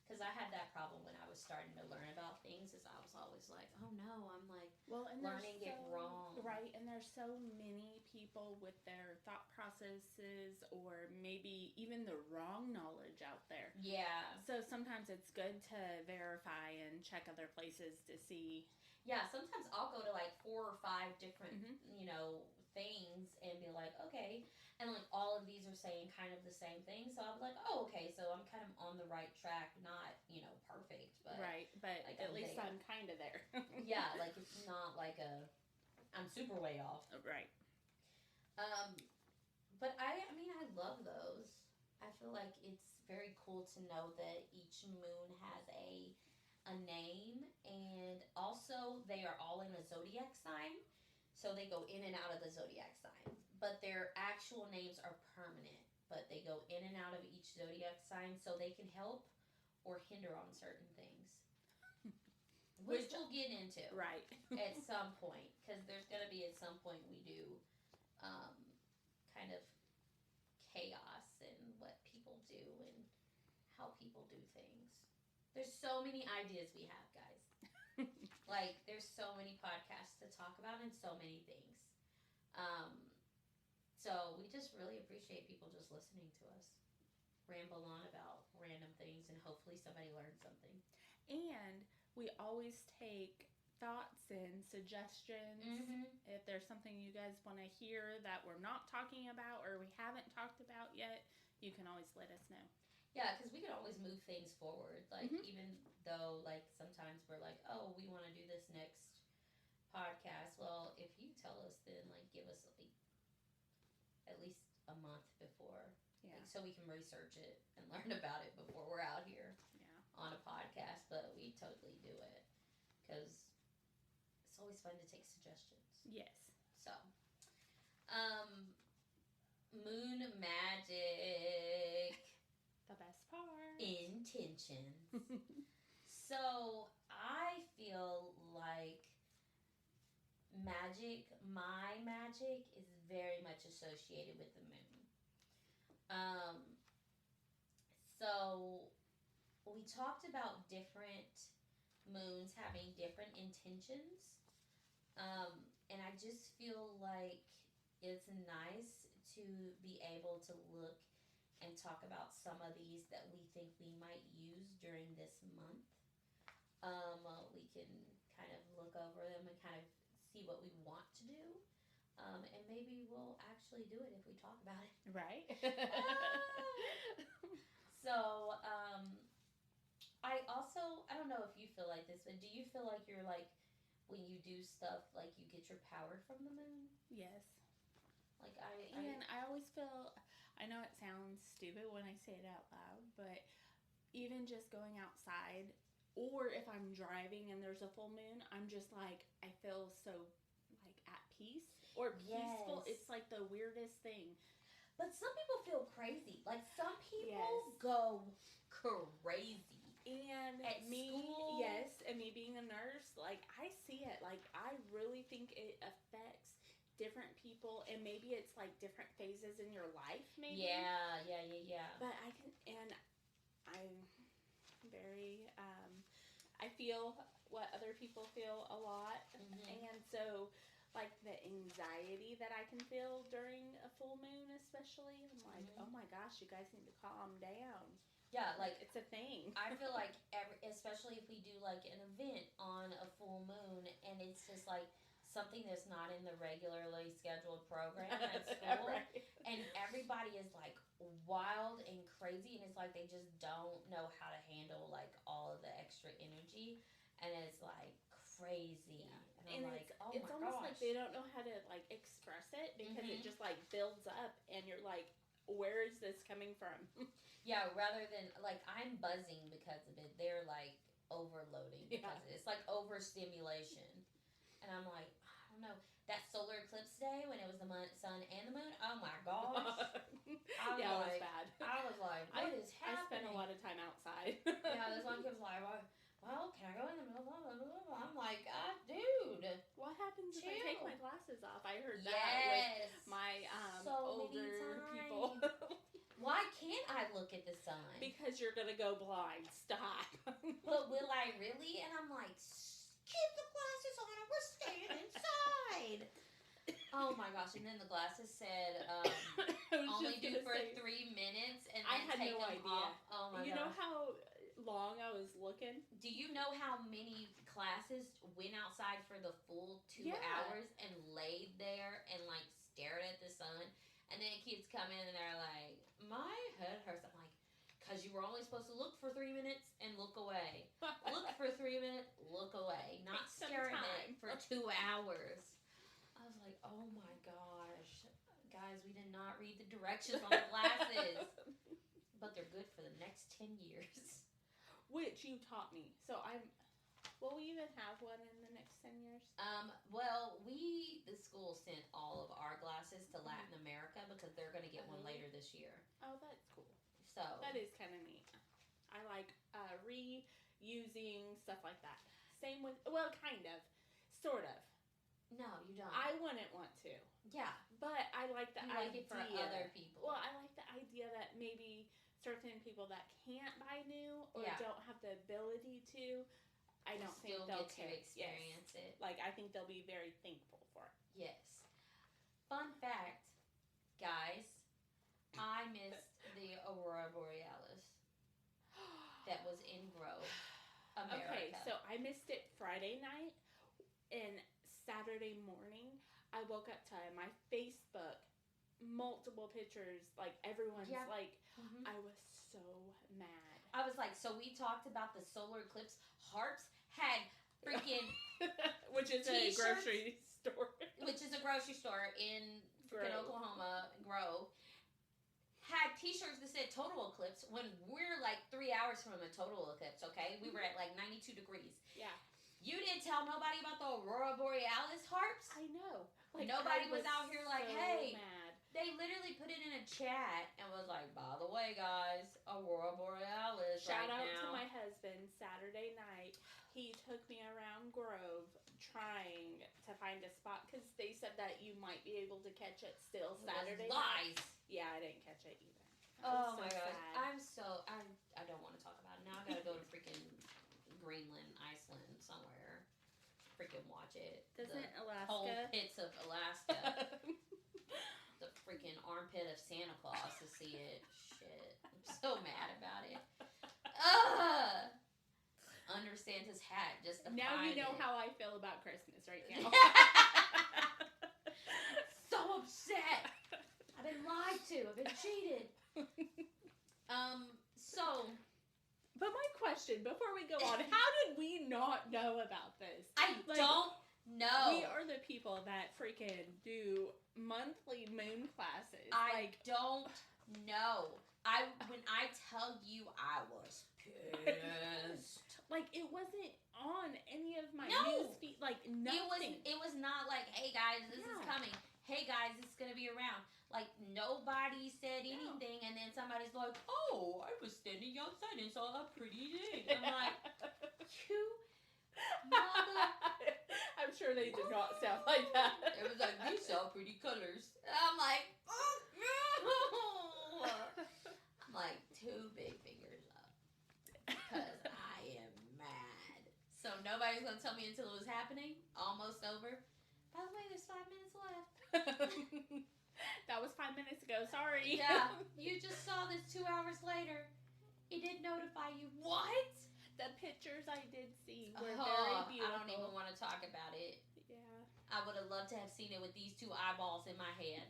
Because I had that problem when I was starting to learn about things, is I was always like, oh no, I'm like learning it wrong. Right, and there's so many people with their thought processes or maybe even the wrong knowledge out there. Yeah. So sometimes it's good to verify and check other places to see. Yeah, sometimes I'll go to like 4 or 5 different, Mm-hmm. things and be like, okay. And like all of these are saying kind of the same thing. So I'm like, oh, okay. So I'm kind of on the right track. Not, perfect, but Right, but like at I'm least there. I'm kind of there. Yeah, like it's not like I'm super way off. Right. Um, but I mean, I love those. I feel like it's very cool to know that each moon has a name, and also they are all in a zodiac sign, so they go in and out of the zodiac signs. But their actual names are permanent, but they go in and out of each zodiac sign, so they can help or hinder on certain things, which we'll get into Right. at some point, because there's gonna be at some point we do um, kind of chaos and what people do and how people do things. There's so many ideas we have, guys. Like, there's so many podcasts to talk about and so many things. Um, so we just really appreciate people just listening to us ramble on about random things, and hopefully somebody learns something. And we always take thoughts and suggestions. Mm-hmm. If there's something you guys want to hear that we're not talking about or we haven't talked about yet, you can always let us know. Yeah, because we can always move things forward. Like, even though, like, sometimes we're like, oh, we want to do this next podcast. Well, if you tell us, then, like, give us, like, at least a month before. Yeah. Like, so we can research it and learn about it before we're out here on a podcast. But we totally do it because it's always fun to take suggestions. Yes. So, moon magic. The best part. Intentions. So, I feel like my magic is very much associated with the moon. So we talked about different moons having different intentions. And I just feel like it's nice to be able to look and talk about some of these that we think we might use during this month. We can kind of look over them and kind of see what we want to do. And maybe we'll actually do it if we talk about it. Right. So, I don't know if you feel like this, but do you feel like you're like, when you do stuff, like you get your power from the moon? Yes. Like And I always feel, I know it sounds stupid when I say it out loud, but even just going outside, or if I'm driving and there's a full moon, I'm just like, I feel so like at peace or peaceful. Yes. It's like the weirdest thing. But some people feel crazy. Like some people Yes. go crazy. And At me, school? yes, and me being a nurse, like I see it. Like I really think it affects different people, and maybe it's like different phases in your life, maybe. Yeah. But I can, and I'm very, I feel what other people feel a lot, and so like the anxiety that I can feel during a full moon, especially, I'm like, oh my gosh, you guys need to calm down. Yeah, like It's a thing. I feel like especially if we do like an event on a full moon, and it's just like something that's not in the regularly scheduled program at school, Right. and everybody is like wild and crazy, and it's like they just don't know how to handle like all of the extra energy, and it's like crazy. And I'm like, oh it's my almost gosh. like they don't know how to like express it because it just like builds up, and you're like, where is this coming from? Yeah, rather than like I'm buzzing because of it, they're like overloading because of it. It's like overstimulation, and I'm like, I don't know. That solar eclipse day when it was the sun and the moon. Oh my gosh! It was bad. I was like, what is happening? I spent a lot of time outside. Yeah, this one kid was like, well, can I go in the middle? I'm like, dude. What happens if I take my glasses off? I heard that Yes. with my So older many people. Why can't I look at the sun? Because you're gonna go blind. Stop. But will I really? And I'm like, keep the glasses on, and we're staying inside. Oh my gosh! And then the glasses said only do for 3 minutes, and then I had take no them idea. off. Oh my gosh! You know how long I was looking. Do you know how many classes went outside for the full 2 Yeah. hours and laid there and like stared at the sun? And then kids come in and they're like, my head hurts. I'm like, because you were only supposed to look for 3 minutes and look away. Look for 3 minutes, look away. Not Take some stare at time. it for 2 hours. I was like, oh my gosh. Guys, we did not read the directions on the glasses. But they're good for the next 10 years. Which you taught me. So will we even have one in the next 10 years? Well, the school sent all of our glasses to Latin America because they're going to get one later this year. Oh, that's cool. So. That is kind of neat. I like reusing stuff like that. Same with, well, kind of. Sort of. No, you don't. I wouldn't want to. Yeah. But I like the idea. Like it for other people. Well, I like the idea that maybe certain people that can't buy new or don't have the ability to, I don't think they'll get to experience it. Like, I think they'll be very thankful for it. Yes. Fun fact, guys, I missed the Aurora Borealis that was in Grove, America. Okay, so I missed it Friday night, and Saturday morning, I woke up to my Facebook, multiple pictures, like everyone's like, I was so mad. I was like, so we talked about the solar eclipse. Harps had freaking which is a grocery store. Which is a grocery store in freaking Oklahoma, Grove. Had t-shirts that said total eclipse when we're like 3 hours from a total eclipse, okay? We were at like 92 degrees. Yeah. You didn't tell nobody about the Aurora Borealis harps? I know. Like, nobody was out here like, so hey. Mad. They literally put it in a chat and was like, by the way, guys, Aurora Borealis Shout right out now. to my husband. Saturday night, he took me around Grove trying to find a spot because they said that you might be able to catch it still Saturday night. Lies. Yeah, I didn't catch it either. Oh my gosh. God. I don't want to talk about it. Now I gotta go to freaking Greenland, Iceland, somewhere. Freaking watch it. Doesn't Alaska? Whole pits of Alaska. The freaking armpit of Santa Claus to see it. Shit. I'm so mad about it. Under Santa's hat just to now find you know it. how I feel about Christmas right now. So upset. I've been lied to. I've been cheated. But my question, before we go on, how did we not know about this? I don't know. We are the people that freaking do monthly moon classes. I don't know. When I tell you I was pissed. Like, it wasn't on any of my No. news feed. Like, nothing. It was not like, hey guys, this is coming. Hey guys, it's gonna be around. Like, nobody said anything, and then somebody's like, oh, I was standing outside and saw a pretty thing. I'm like, you mother. I'm sure they did not sound like that. It was like, you saw pretty colors. And I'm like, oh no. I'm like, 2 big fingers up. Because I am mad. So nobody's gonna tell me until it was happening. Almost over. By the way, there's 5 minutes left. That was 5 minutes ago. Sorry. Yeah, you just saw this 2 hours later. It did notify you. What? The pictures I did see were very beautiful. I don't even want to talk about it. Yeah. I would have loved to have seen it with these 2 eyeballs in my head.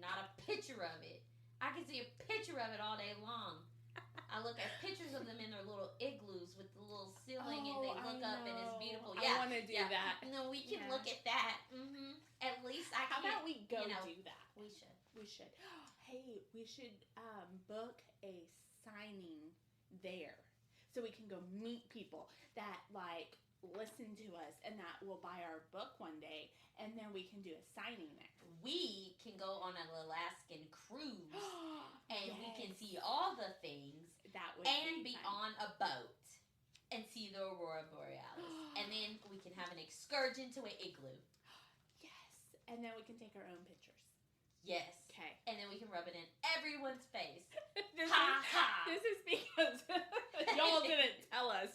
Not a picture of it. I can see a picture of it all day long. I look at pictures of them in their little igloos with the little ceiling, and they look up, and it's beautiful. Yeah, I want to do that. No, we can look at that. At least I can. How about we go do that? We should. We should. Hey, we should book a signing there, so we can go meet people that like listen to us and that will buy our book one day, and then we can do a signing there. We can go on an Alaskan cruise, and we can see all the things. That would be on a boat and see the Aurora Borealis. And then we can have an excursion to an igloo. Yes. And then we can take our own pictures. Yes. Okay. And then we can rub it in everyone's face. This is because y'all didn't tell us.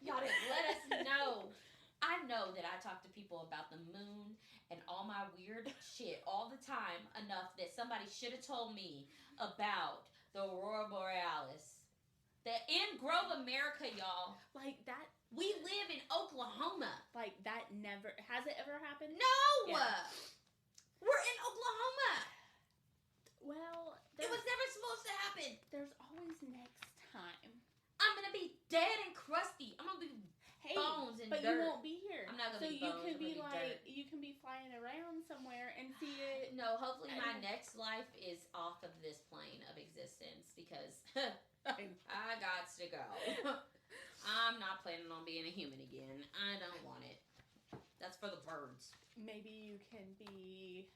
Y'all didn't let us know. I know that I talk to people about the moon and all my weird shit all the time enough that somebody should have told me about the Aurora Borealis. The in Grove, America, y'all. Like that. We live in Oklahoma. Like that never has it ever happened? No. Yeah. We're in Oklahoma. Well, It was never supposed to happen. There's always next time. I'm gonna be dead and crusty. I'm gonna be bones and but dirt. you won't be here. I'm not gonna so be you bones. could I'm be gonna like dirt. you can be flying around somewhere and see it. No, hopefully my next life is off of this plane of existence because I got to go. I'm not planning on being a human again. I don't want it. That's for the birds. Maybe you can be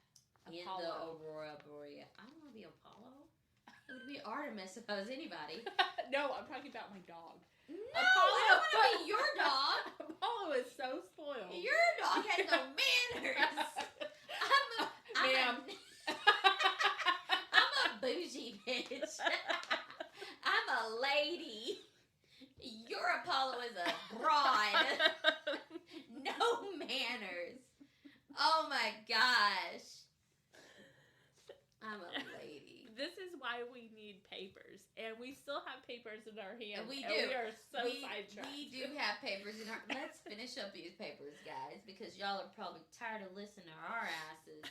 in Apollo. the Aurora Borealis. I don't want to be Apollo. It would be Artemis if I was anybody. No, I'm talking about my dog. No, Apollo. I don't want to be your dog. Apollo is so spoiled. Your dog has no manners. Ma'am. I'm a bougie bitch. I'm a lady. Your Apollo is a broad. No manners. Oh my gosh. I'm a lady. This is why we need papers. And we still have papers in our hands. We and do. we are so sidetracked. We do have papers in our... Let's finish up these papers, guys, because y'all are probably tired of listening to our asses.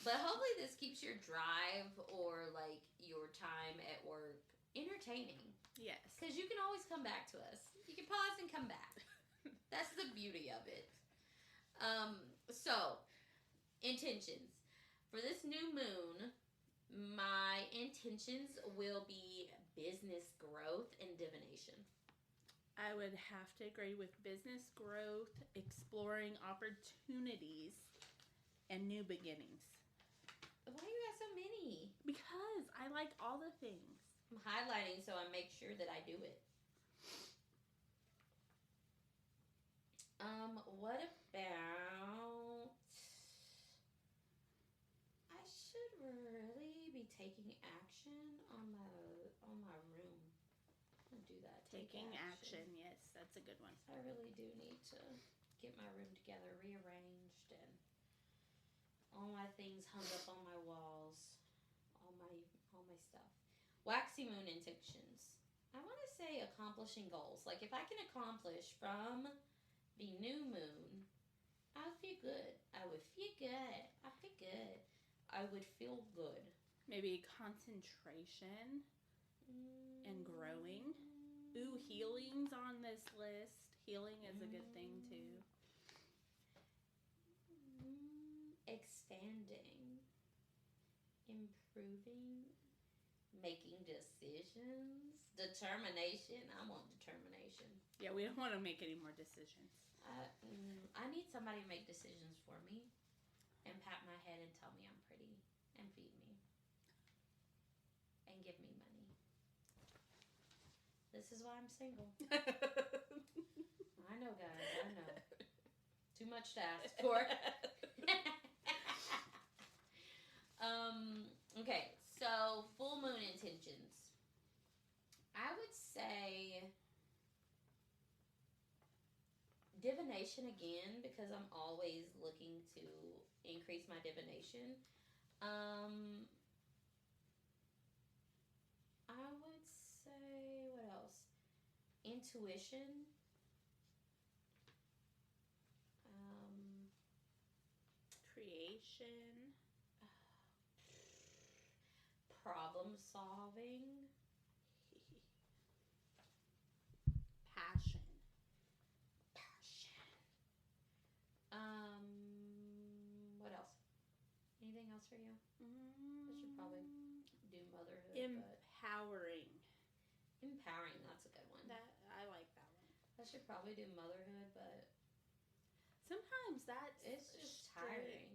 But hopefully this keeps your drive or, like, your time at work entertaining. Yes. Because you can always come back to us. You can pause and come back. That's the beauty of it. So, intentions. For this new moon, my intentions will be business growth and divination. I would have to agree with business growth, exploring opportunities, and new beginnings. Why you got so many? Because I like all the things. I'm highlighting so I make sure that I do it. What about... I should really be taking action on my room. I'm gonna do that. Taking action, yes, that's a good one. I really do need to get my room together, rearranged, and all my things hung up on my walls, all my stuff. Waxy moon intentions. I want to say accomplishing goals. Like if I can accomplish from the new moon, I would feel good. I would feel good. I feel good. I would feel good. Maybe concentration and growing. Ooh, healing's on this list. Healing is a good thing too. Expanding. Improving. Making decisions. Determination. I want determination. Yeah, we don't want to make any more decisions. I need somebody to make decisions for me and pat my head and tell me I'm pretty and feed me and give me money. This is why I'm single. I know, guys. I know. Too much to ask for. Okay, so full moon intentions. I would say divination again, because I'm always looking to increase my divination. I would say, what else? Intuition. Creation. Problem solving. Passion. What else? Anything else for you? I should probably do motherhood. Empowering. Empowering, that's a good one. I like that one. I should probably do motherhood, but sometimes it's just tiring.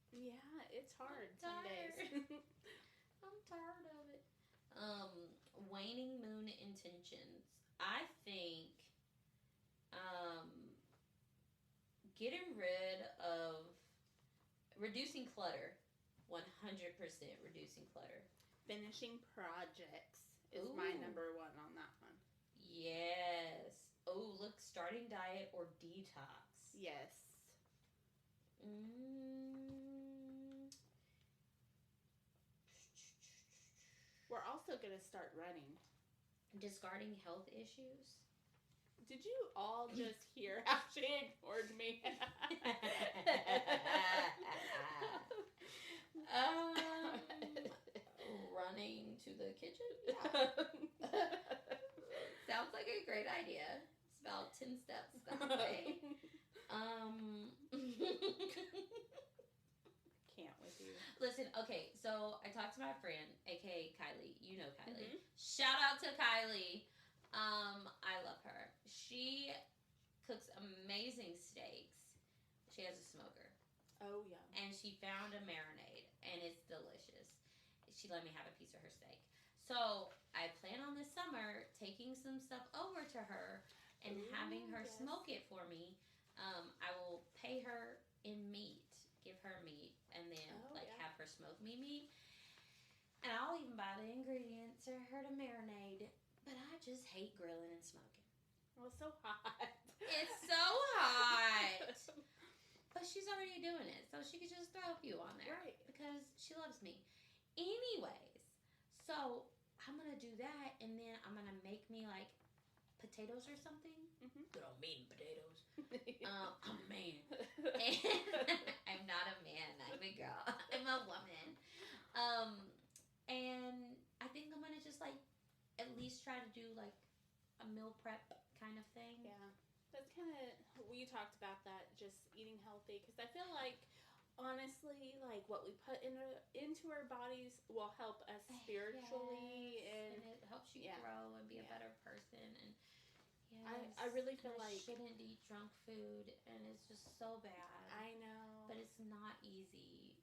Yeah, it's hard I'm some days. I'm tired of it. Waning moon intentions. I think getting rid of reducing clutter. 100% reducing clutter. Finishing projects is my number one on that one. Yes. Oh, look, starting diet or detox. Yes. We're also going to start running. discarding health issues. Did you all just hear how she ignored me? Running to the kitchen? Sounds like a great idea. It's about 10 steps that way. Can't with you. Listen, okay, so I talked to my friend, aka Kylie. You know Kylie. Mhm. Shout out to Kylie. I love her. She cooks amazing steaks. She has a smoker. Oh, yeah. And she found a marinade, and it's delicious. She let me have a piece of her steak. So I plan on this summer taking some stuff over to her and having her smoke it for me. I will pay her in meat, give her meat, and then have her smoke me meat. And I'll even buy the ingredients for her to marinade. But I just hate grilling and smoking. Oh, it's so hot. It's so hot. But she's already doing it, so she could just throw a few on there. Right. Because she loves me. Anyways, so I'm going to do that, and then I'm going to make me, like, potatoes or something. Mm-hmm. But I'm mean potatoes. I'm a man. And I'm not a man. I'm a girl. I'm a woman. And I think I'm going to just, like, at least try to do, like, a meal prep kind of thing. Yeah. That's kind of, we talked about that, just eating healthy. Because I feel like, honestly, like, what we put into our bodies will help us spiritually. Yes. And it helps you grow and be a better person. And I really feel like... I shouldn't eat junk food, and it's just so bad. I know. But it's not easy.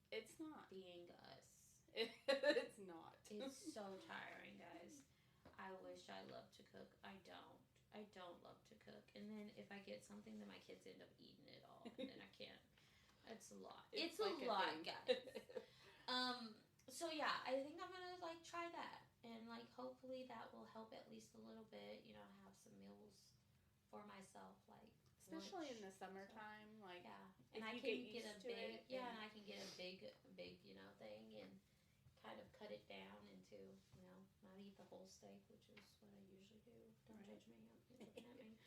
It's not. Being us. It's not. It's so tiring, guys. I wish I loved to cook. I don't. I don't love to cook. And then if I get something, then my kids end up eating it all. And then I can't. It's a lot. It's like a lot, guys. So yeah, I think I'm gonna like try that. And like hopefully that will help at least a little bit, you know, have some meals for myself, like especially lunch. in the summertime, like and I can get a big and I can get a big, you know, thing and kind of cut it down into, you know, not eat the whole steak, which is what I usually do. Don't judge me. I'm looking at me.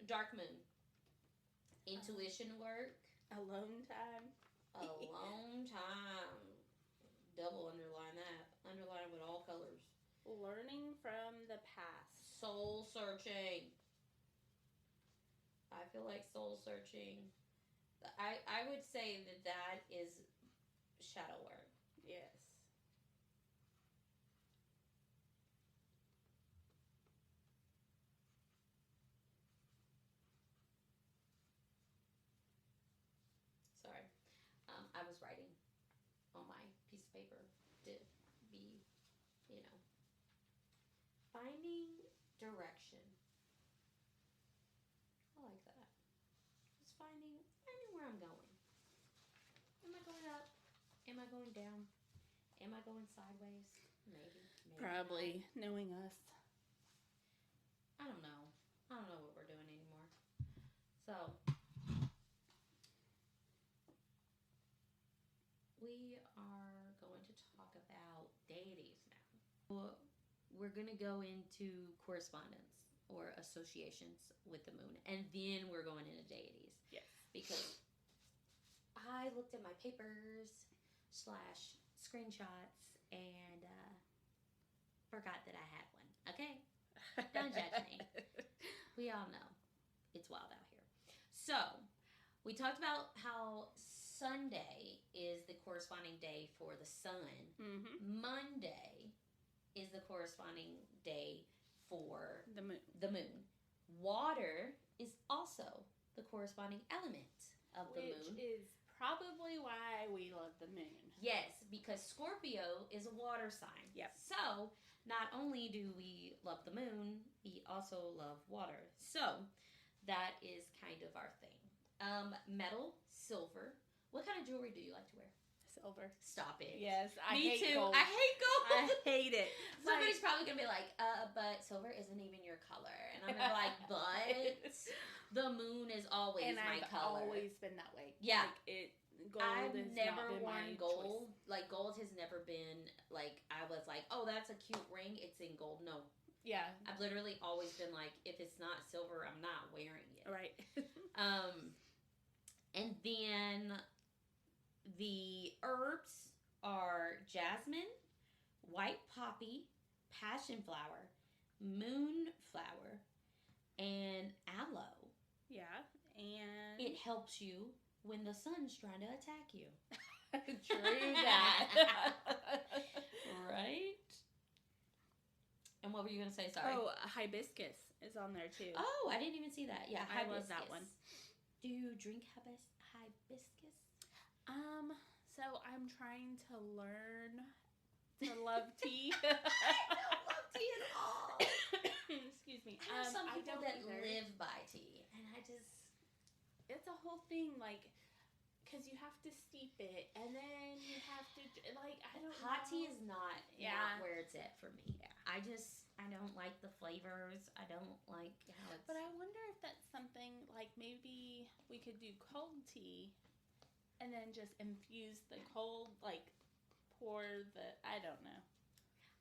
Dark moon. Intuition work. Alone time. Alone time. Double underline that. Underline it with all colors. Learning from the past. Soul searching. I feel like soul searching. I would say that is shadow work. Yes. Sorry. I was writing on my piece of paper to be, you know, finding direction. I like that. Just finding where I'm going. Am I going up? Am I going down? Am I going sideways? Maybe. Probably, knowing us. I don't know. I don't know what we're doing anymore. So, we are going to talk about deities now. We're going to go into correspondence or associations with the moon, and then we're going into deities. Yes. Because I looked at my papers / screenshots and forgot that I had one. Okay? Don't judge me. We all know it's wild out here. So, we talked about how Sunday is the corresponding day for the sun. Mm-hmm. Monday is the corresponding day for the moon. Water is also the corresponding element of the moon. Which is probably why we love the moon. Yes, because Scorpio is a water sign. Yep. So, not only do we love the moon, we also love water. So, that is kind of our thing. Metal, silver. What kind of jewelry do you like to wear? Silver. Stop it. Yes, I Me hate too. gold. I hate gold. I hate it. Somebody's probably gonna be like, but silver isn't even your color, and I'm gonna be like, but the moon is always and my I've color. always been that way. Yeah. Like Gold I've has never not been worn my gold. choice. Like, gold has never been, like, I was like, oh, that's a cute ring. It's in gold. No. Yeah. I've literally always been like, if it's not silver, I'm not wearing it. Right. And then the herbs are jasmine, white poppy, passion flower, moonflower, and aloe. Yeah. And It helps you when the sun's trying to attack you. true that. Right? And what were you going to say? Sorry. Oh, hibiscus is on there too. Oh, I didn't even see that. Yeah, I hibiscus. love that one. Do you drink hibiscus? So I'm trying to learn to love tea. I don't love tea at all. Excuse me. I know some people don't that either. live by tea, and I just... It's a whole thing, like, because you have to steep it, and then you have to, like, I don't Hot know. tea is not where it's at for me. Yeah. I don't like the flavors. I don't like how it's... But I wonder if that's something, like, maybe we could do cold tea, and then just infuse the cold, like, pour the, I don't know.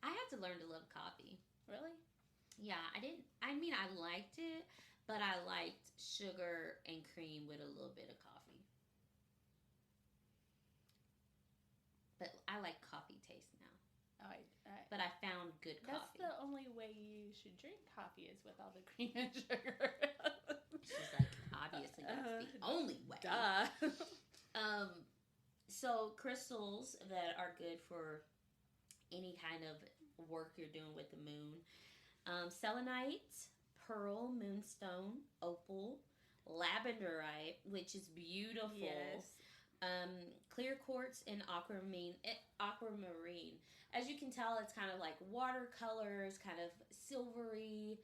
I had to learn to love coffee. Really? Yeah, I liked it, but I liked sugar and cream with a little bit of coffee. But I like coffee taste now. Oh, But I found good that's coffee. the only way you should drink coffee is with all the cream and sugar. She's like, obviously that's the only way. Duh. So crystals that are good for any kind of work you're doing with the moon. Selenite, pearl, moonstone, opal, lavenderite, which is beautiful. Yes. Clear quartz and aquamarine. As you can tell, it's kind of like watercolors, kind of silvery,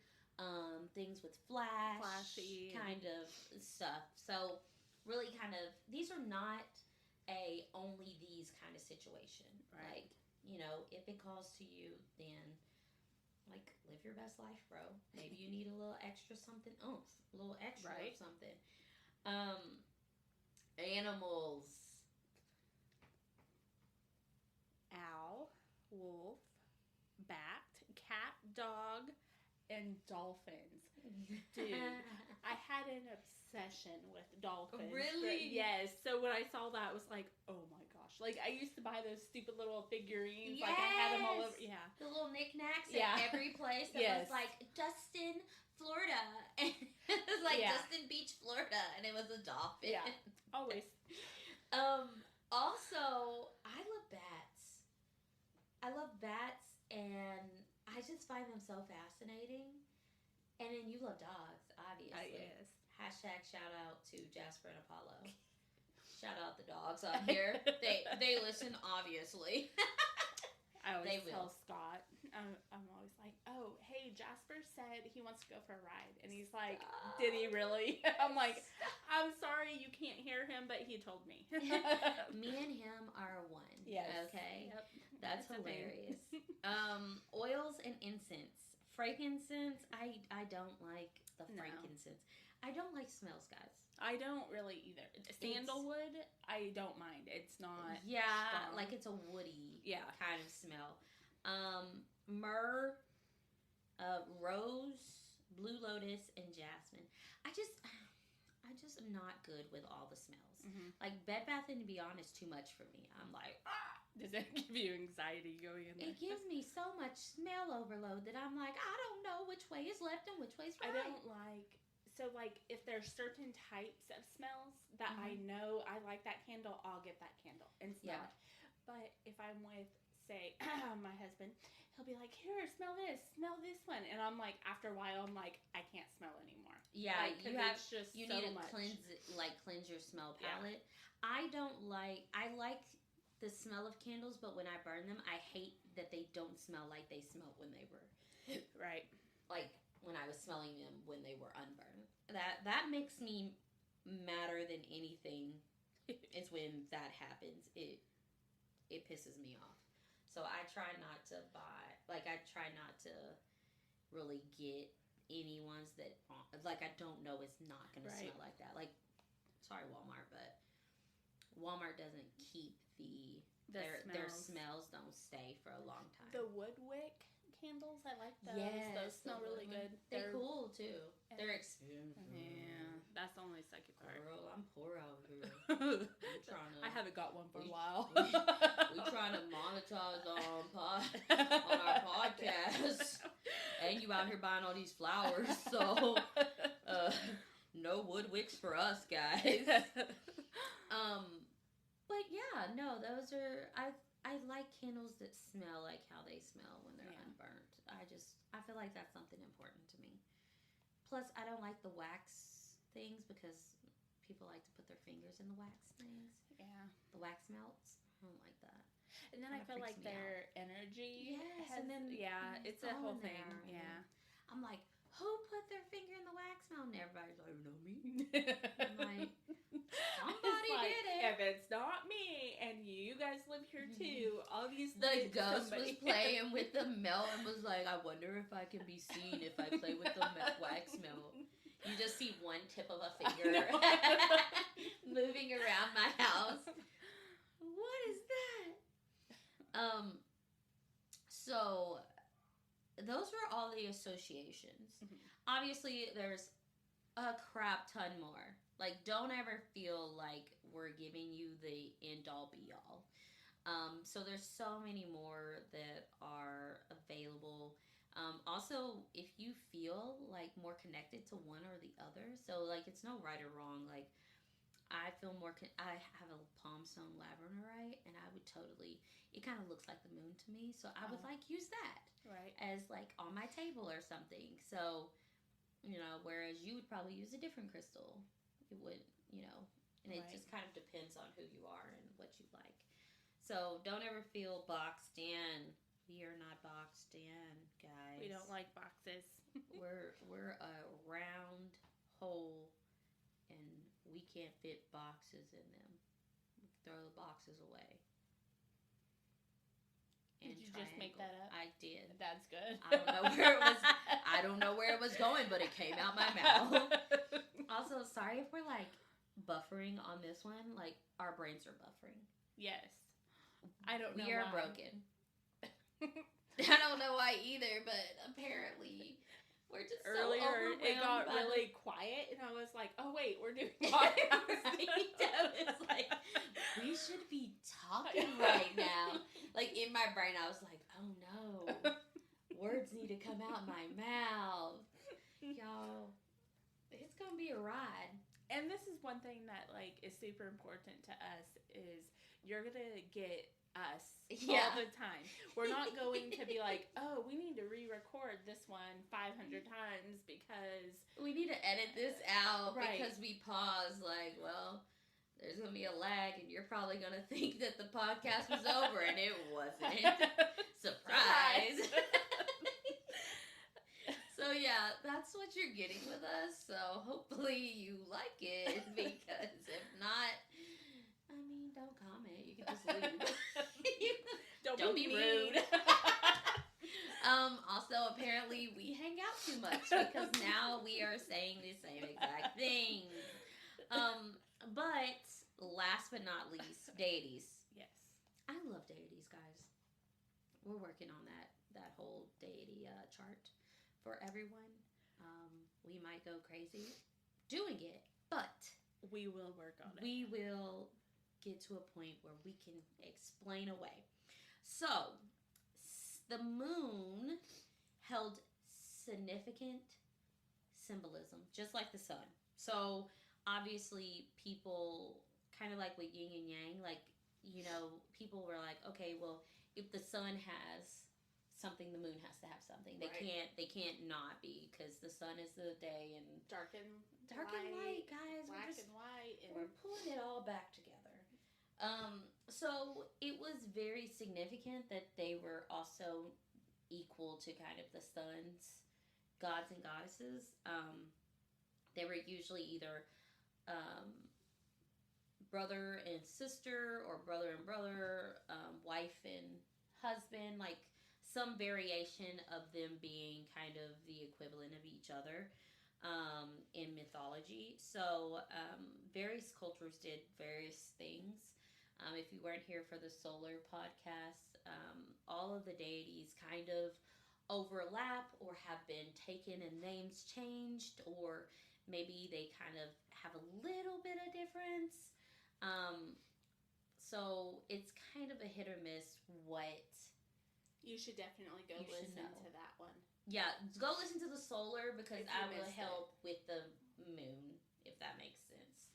things with Flashy. kind of stuff. So really kind of, these are not a only these kind of situation. Right. Like, you know, if it calls to you, then like live your best life, bro. Maybe you need a little extra something else, a little extra of something. Animals. Owl, wolf, bat, cat, dog, and dolphins. Dude, I had an obsession with dolphins. Really? Yes. So when I saw that, I was like, oh my gosh. Like, I used to buy those stupid little figurines. Like, I had them all over. Yeah. The little knickknacks Yeah. at every place that was like Dustin, Florida. And it was like Dustin Beach, Florida. And it was a dolphin. Yeah. Always. Also, I love bats. And I just find them so fascinating. And then you love dogs, obviously. Yes. Hashtag shout out to Jasper and Apollo. Shout out the dogs on here. They listen, obviously. I always They tell will. Scott, I'm always like, oh, hey, Jasper said he wants to go for a ride. And he's like, Stop. did he really? I'm like, I'm sorry you can't hear him, but he told me. Me and him are one. Yes. Okay. Yep. That's a thing. hilarious. Oils and incense. Frankincense, I don't like the No. frankincense. I don't like smells, guys. I don't really either. Sandalwood, I don't mind. It's not. Yeah, strong. like it's a woody Yeah. kind of smell. Myrrh, rose, blue lotus, and jasmine. I just am not good with all the smells. Mm-hmm. Like Bed Bath & Beyond is too much for me. I'm like, Does that give you anxiety going in there? it gives me so much smell overload that I'm like, I don't know which way is left and which way is right. I don't like. So, like, if there's certain types of smells that I know I like that candle, I'll get that candle and smell it. But if I'm with, say, my husband, he'll be like, here, smell this one. And I'm like, after a while, I'm like, I can't smell anymore. Yeah, like, it's just you so need to much. cleanse your smell Yeah. palette. I like the smell of candles, but when I burn them, I hate that they don't smell like they smelled when they were Right. like when I was smelling them when they were unburned. That makes me madder than anything. Is when that happens. It pisses me off. So I try not to really get any ones that like I don't know it's not gonna Right. smell like that. Like, sorry Walmart, but Walmart doesn't keep their smells don't stay for a long time. The wood wick candles, I like those. Yes, those smell really good. They're cool too. They're expensive. Yeah, that's the only second part. Girl, I'm poor out here. I'm trying to. I haven't got one for a while. we trying to monetize on our podcast, and you out here buying all these flowers. So, no wood wicks for us, guys. But yeah, no, those are I like candles that smell like how they smell when they're unburnt. I feel like that's something important to me. Plus, I don't like the wax things because people like to put their fingers in the wax things. Yeah. The wax melts. I don't like that. And then I feel like their energy. Yes, and then it's a whole thing. Yeah. I'm like, who put their finger in the wax melt? And everybody's like, no, me. I'm like, somebody did it. If it's not me, and you guys live here too, obviously the ghost was playing with the melt and was like, I wonder if I can be seen if I play with the wax melt. You just see one tip of a finger moving around my house. What is that? So those were all the associations. Mm-hmm. Obviously, there's a crap ton more. Like, don't ever feel like we're giving you the end-all, be-all. So there's so many more that are available. Also, if you feel like more connected to one or the other, so like it's no right or wrong. Like, I feel more. I have a palm stone labradorite, and I would totally. It kind of looks like the moon to me, so I would like use that as like on my table or something. So, whereas you would probably use a different crystal. It would, and it just kind of depends on who you are and what you like. So don't ever feel boxed in. We are not boxed in, guys. We don't like boxes. we're a round hole, and we can't fit boxes in them. Throw the boxes away. Did you just make that up? I did. That's good. I don't know where it was going, but it came out my mouth. Also, sorry if we're like buffering on this one. Like, our brains are buffering. Yes. I don't know. We are broken. I don't know why either, but apparently we're just earlier. It got really quiet, and I was like, "Oh wait, we're doing podcast." It's like we should be talking right now. Like in my brain, I was like, "Oh no, words need to come out my mouth, y'all." It's gonna be a ride. And this is one thing that like is super important to us is you're gonna get us all the time. We're not going to be like, oh, we need to re-record this one 500 times because we need to edit this out because we pause. Like, well, there's gonna be a lag, and you're probably gonna think that the podcast was over, and it wasn't. Surprise! So yeah, that's what you're getting with us. So hopefully you like it, because if not, I mean, don't comment. You can just leave. Don't be rude. Also, apparently we hang out too much because now we are saying the same exact thing. But last but not least, deities. Yes, I love deities, guys. We're working on that whole deity chart for everyone. We might go crazy doing it, but we will work on it. We will get to a point where we can explain away. So, the moon held significant symbolism, just like the sun. So, obviously, people, kind of like with yin and yang, like, people were like, okay, well, if the sun has something, the moon has to have something. They can't not be, because the sun is the day and dark and light, guys. Black and white, and we're pulling it all back together. So it was very significant that they were also equal to kind of the sun's gods and goddesses. They were usually either brother and sister, or brother and brother, wife and husband, like some variation of them being kind of the equivalent of each other in mythology. mythology. So various cultures did various things. If you weren't here for the solar podcast, all of the deities kind of overlap or have been taken and names changed, or maybe they kind of have a little bit of difference. So it's kind of a hit or miss what you should definitely go listen to that one. Yeah, go listen to the solar because I will help with the moon, if that makes sense.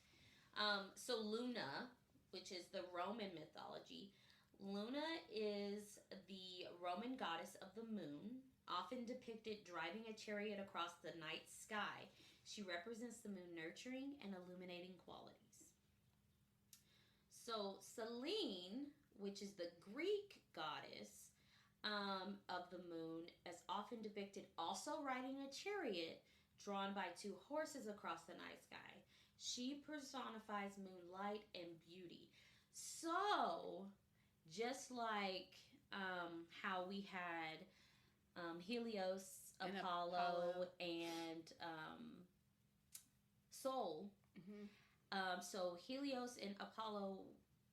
So Luna, which is the Roman mythology, Luna is the Roman goddess of the moon, often depicted driving a chariot across the night sky. She represents the moon nurturing and illuminating qualities. So Selene, which is the Greek goddess of the moon, is often depicted also riding a chariot drawn by two horses across the night sky. She personifies moonlight and beauty. So, just like how we had Helios, Apollo, and Sol. Mm-hmm. So Helios and Apollo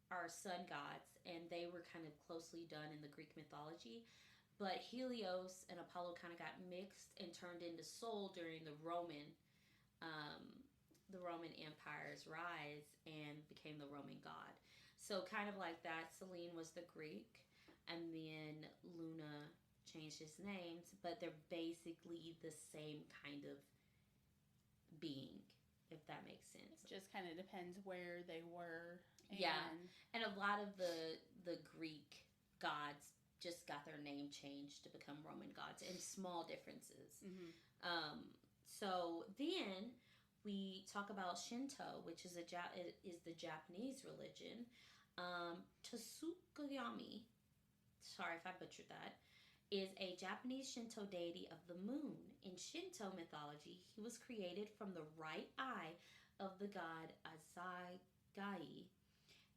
are sun gods, and they were kind of closely done in the Greek mythology. But Helios and Apollo kind of got mixed and turned into Sol during the Roman Empire's rise and became the Roman god. So kind of like that, Selene was the Greek, and then Luna changed his names, but they're basically the same kind of being, if that makes sense. It just kind of depends where they were. And a lot of the Greek gods just got their name changed to become Roman gods, and small differences. Mm-hmm. So then we talk about Shinto, which is the Japanese religion. Tsukuyami, sorry if I butchered that, is a Japanese Shinto deity of the moon. In Shinto mythology, he was created from the right eye of the god Azagai,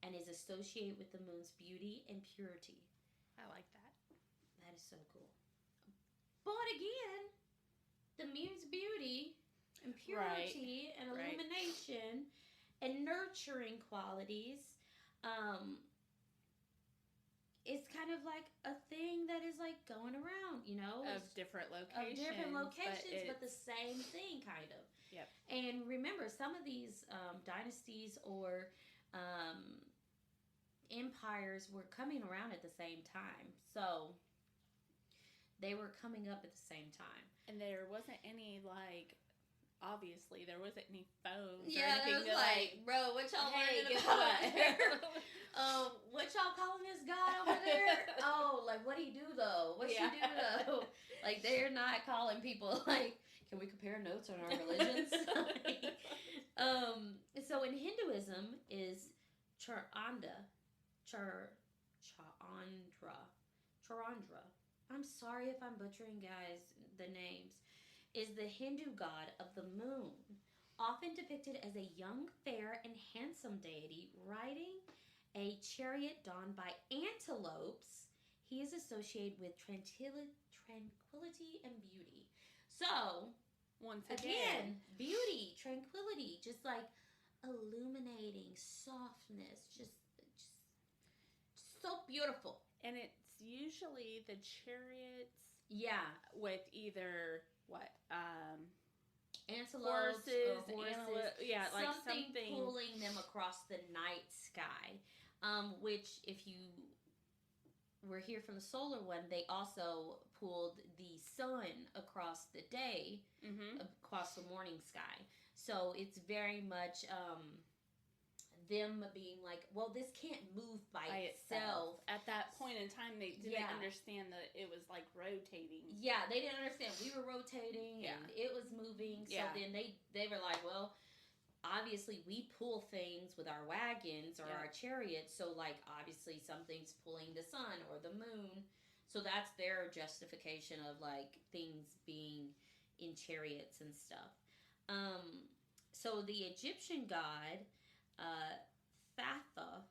and is associated with the moon's beauty and purity. I like that. That is so cool. But again, the moon's beauty and purity and illumination and nurturing qualities, it's kind of like a thing that is like going around, you know, of different locations, but the same thing, kind of. Yep. And remember, some of these dynasties or empires were coming around at the same time, so they were coming up at the same time. And there wasn't any obviously there wasn't any phones. Yeah, or anything it was like, bro, what y'all learning about? What y'all calling this guy over there? Oh, like, what do he do though? What she do though? Like, they're not calling people like, can we compare notes on our religions? So in Hinduism is Charandra. I'm sorry if I'm butchering, guys, the names. Is the Hindu god of the moon, often depicted as a young, fair, and handsome deity riding a chariot drawn by antelopes. He is associated with tranquility and beauty. So, once again, beauty, tranquility, just like illuminating, softness, just so beautiful. And it's usually the chariots. Yeah. With either antelopes horses. Like something pulling them across the night sky. Which, if you were here from the solar one, they also pulled the sun across the day, across the morning sky. So it's very much them being like, well, this can't move by itself. At that point in time, they didn't understand that it was like rotating. Yeah, they didn't understand. We were rotating and it was moving. So then they were like, well, obviously we pull things with our wagons or our chariots. So like, obviously something's pulling the sun or the moon. So that's their justification of like things being in chariots and stuff. So the Egyptian god, Thotha,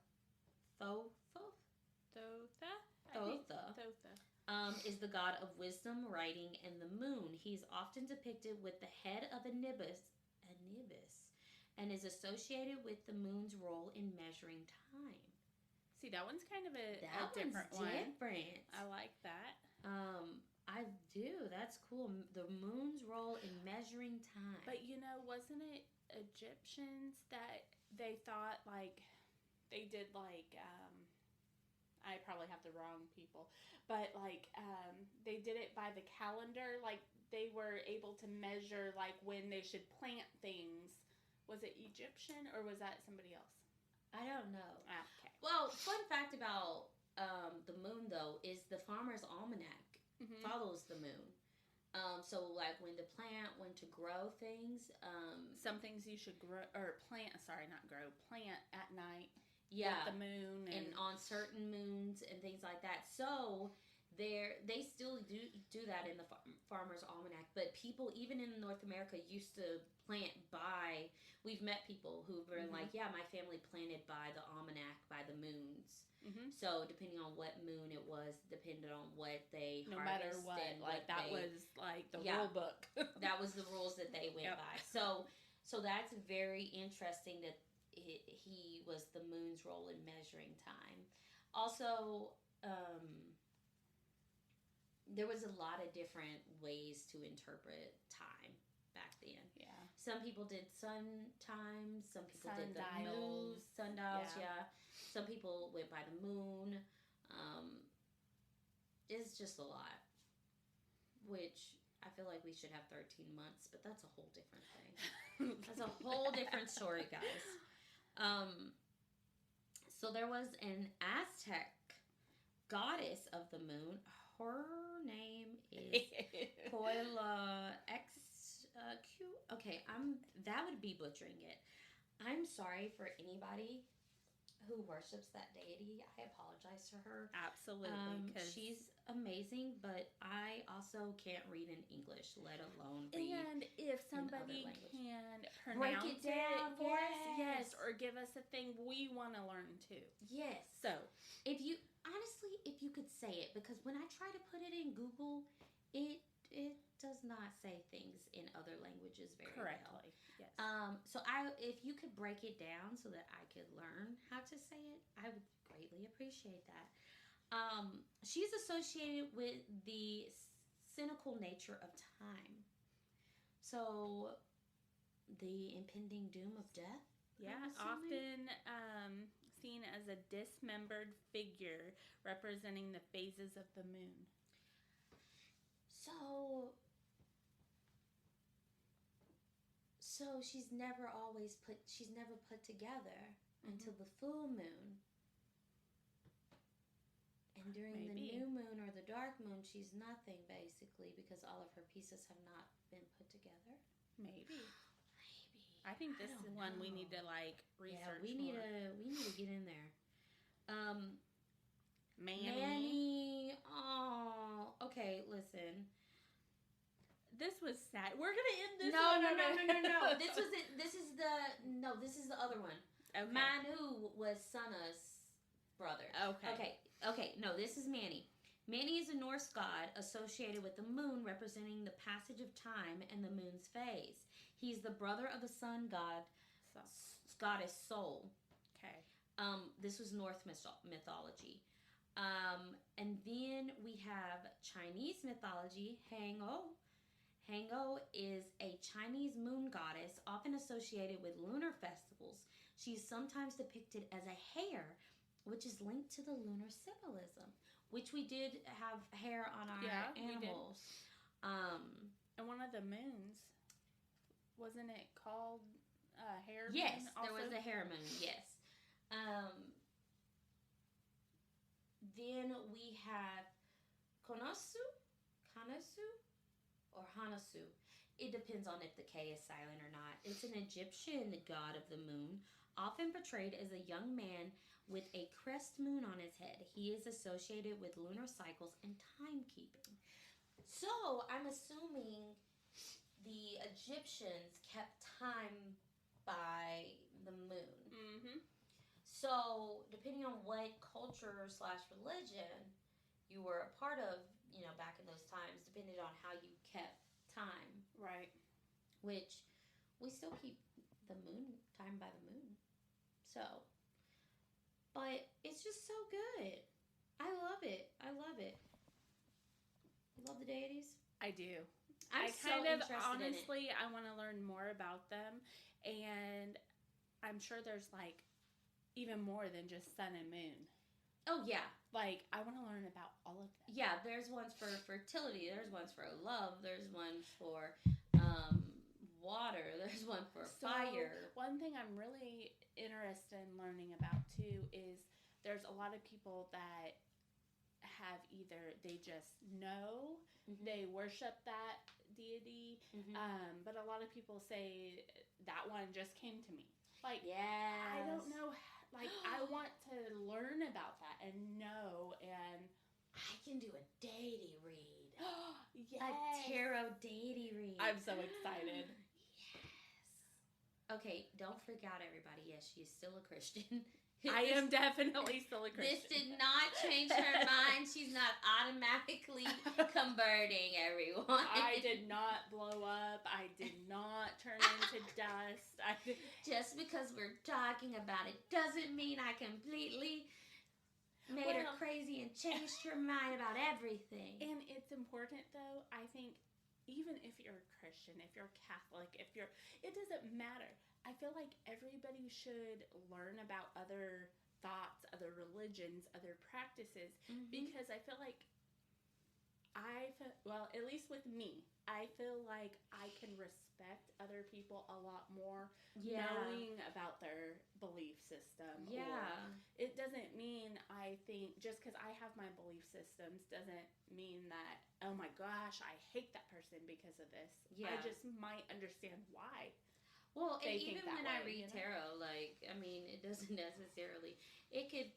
is the god of wisdom, writing, and the moon. He's often depicted with the head of a Anubis, and is associated with the moon's role in measuring time. See, that one's kind of a That different one's one. different. I like that. I do. That's cool. The moon's role in measuring time. But wasn't it Egyptians that they thought like they did like I probably have the wrong people, but like they did it by the calendar. Like they were able to measure like when they should plant things. Was it Egyptian or was that somebody else? I don't know. Okay. Well, fun fact about the moon though is the Farmer's Almanac follows the moon. So like when to plant, when to grow things. Some things you should grow or plant. Sorry, not grow. Plant at night. Yeah, with the moon and on certain moons and things like that. So they still do that in the Farmer's Almanac. But people, even in North America, used to plant by. We've met people who've been like, yeah, my family planted by the almanac, by the moons. So depending on what moon it was, depended on what they no matter what, like that was like the rule book. That was the rules that they went by. So that's very interesting that he was the moon's role in measuring time. Also, there was a lot of different ways to interpret time back then. Yeah. Some people did sun times. Some people did the sundials. Sundials, yeah. Some people went by the moon. It's just a lot. Which I feel like we should have 13 months, but that's a whole different thing. That's a whole different story, guys. So there was an Aztec goddess of the moon. Her name is Poila XQ. Okay, that would be butchering it. I'm sorry for anybody who worships that deity. I apologize to her. Absolutely, she's amazing, but I also can't read in English, let alone read. And if somebody can break pronounce it down for us, yes, or give us a thing, we want to learn too. Yes. So, if you could say it, because when I try to put it in Google, it does not say things in other languages very correctly. well. Yes. So if you could break it down so that I could learn how to say it, I would greatly appreciate that. She's associated with the cynical nature of time. So the impending doom of death. Yeah, often seen as a dismembered figure representing the phases of the moon. So she's never put together until the full moon. And during the new moon or the dark moon, she's nothing basically because all of her pieces have not been put together. Maybe. I think this is one we need to research. Yeah, we need to get in there. Manny. Oh, okay. Listen. This was sad. We're gonna end this. No. This is the other one. Okay. Manu was Sana's brother. Okay. No, this is Manny. Manny is a Norse god associated with the moon, representing the passage of time and the moon's phase. He's the brother of the sun god, goddess Sol. Okay. This was Norse mythology. And then we have Chinese mythology, Hango. Hango is a Chinese moon goddess, often associated with lunar festivals. She's sometimes depicted as a hare, which is linked to the lunar symbolism, which we did have hair on our animals. And one of the moons, wasn't it called hare moon? Yes, also? there was a hare moon, yes. Then we have Konosu, or Hanasu. It depends on if the K is silent or not. It's an Egyptian god of the moon, often portrayed as a young man with a crest moon on his head. He is associated with lunar cycles and timekeeping. So, I'm assuming the Egyptians kept time by the moon. Mm-hmm. So, depending on what culture / religion you were a part of, back in those times, depended on how you kept time. Right. Which we still keep the moon time by the moon. So, but it's just so good. I love it. I love it. You love the deities? I do. I'm I so kind of, interested honestly, in it. I want to learn more about them. And I'm sure there's, like, even more than just sun and moon. Oh, yeah. Like, I want to learn about all of them. Yeah, there's ones for fertility. There's ones for love. There's ones for water. There's one for fire. One thing I'm really interested in learning about, too, is there's a lot of people that have either they just know, they worship that deity, but a lot of people say that one just came to me. Like, I don't know. Like, I want to learn about that and know, and I can do a deity read. Yes. A tarot deity read. I'm so excited. Yes. Okay, don't freak out, everybody. Yes, she is still a Christian. I am definitely still a Christian. This did not change her mind. She's not automatically converting everyone. I did not blow up. I did not turn into dust. Just because we're talking about it doesn't mean I completely made her crazy and changed her mind about everything. And it's important, though, I think, even if you're a Christian, if you're Catholic, it doesn't matter. I feel like everybody should learn about other thoughts, other religions, other practices, because I feel like at least with me, I feel like I can respect other people a lot more knowing about their belief system. Yeah. Or it doesn't mean, I think, just because I have my belief systems doesn't mean that, oh my gosh, I hate that person because of this. Yeah. I just might understand why. Well, and they even think that when I way, read tarot, like, I mean, it doesn't necessarily, it could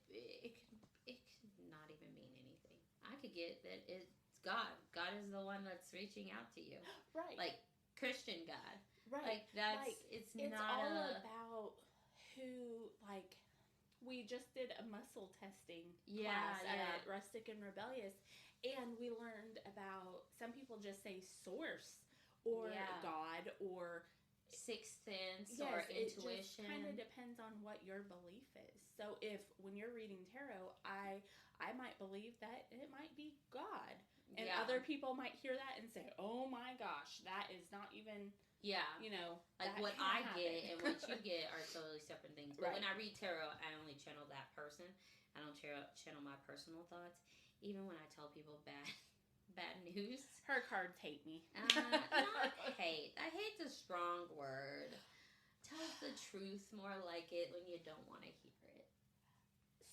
not even mean anything. I could get that it's God. God is the one that's reaching out to you. Right. Like, Christian God. Right. Like, that's, like, it's not all about who, like, we just did a muscle testing class at Rustic and Rebellious, and we learned about, some people just say source, or God, or sixth sense, or intuition. It just kind of depends on what your belief is. So if, when you're reading tarot, I might believe that it might be God. And other people might hear that and say, oh my gosh, that is not even, like what I get and what you get are totally separate things. But when I read tarot, I only channel that person. I don't channel my personal thoughts. Even when I tell people bad news. Her cards hate me. Not hate. I hate's a strong word. Tell the truth more like it when you don't want to hear it.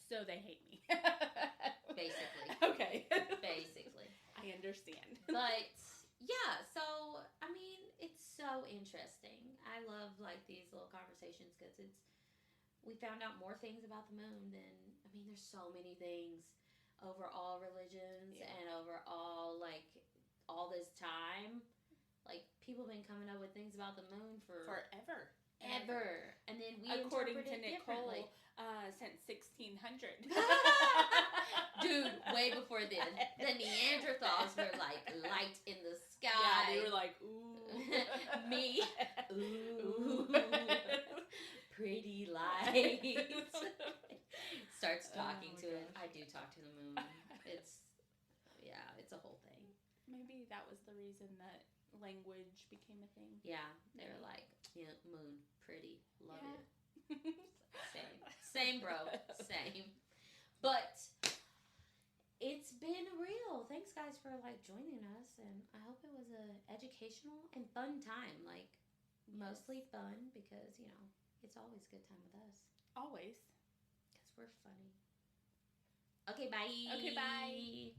So they hate me. Basically. Okay. Basically. I understand. But, yeah, so, I mean, it's so interesting. I love, like, these little conversations because we found out more things about the moon than, I mean, there's so many things over all religions and over all, like, all this time. Like, people have been coming up with things about the moon forever. Ever. And then we according interpret to it differently. Nicole, since 1600. Dude, way before then. The Neanderthals were like light in the sky. Yeah, they were like, ooh. Me, ooh. Pretty lights. Starts talking to it. I do talk to the moon. It's a whole thing. Maybe that was the reason that language became a thing. Yeah, they were like, moon, pretty, love it. Same, bro, same. But it's been real. Thanks, guys, for like joining us, and I hope it was a educational and fun time. Like, mostly fun because it's always a good time with us. Always, because we're funny. Okay, bye. Okay, bye.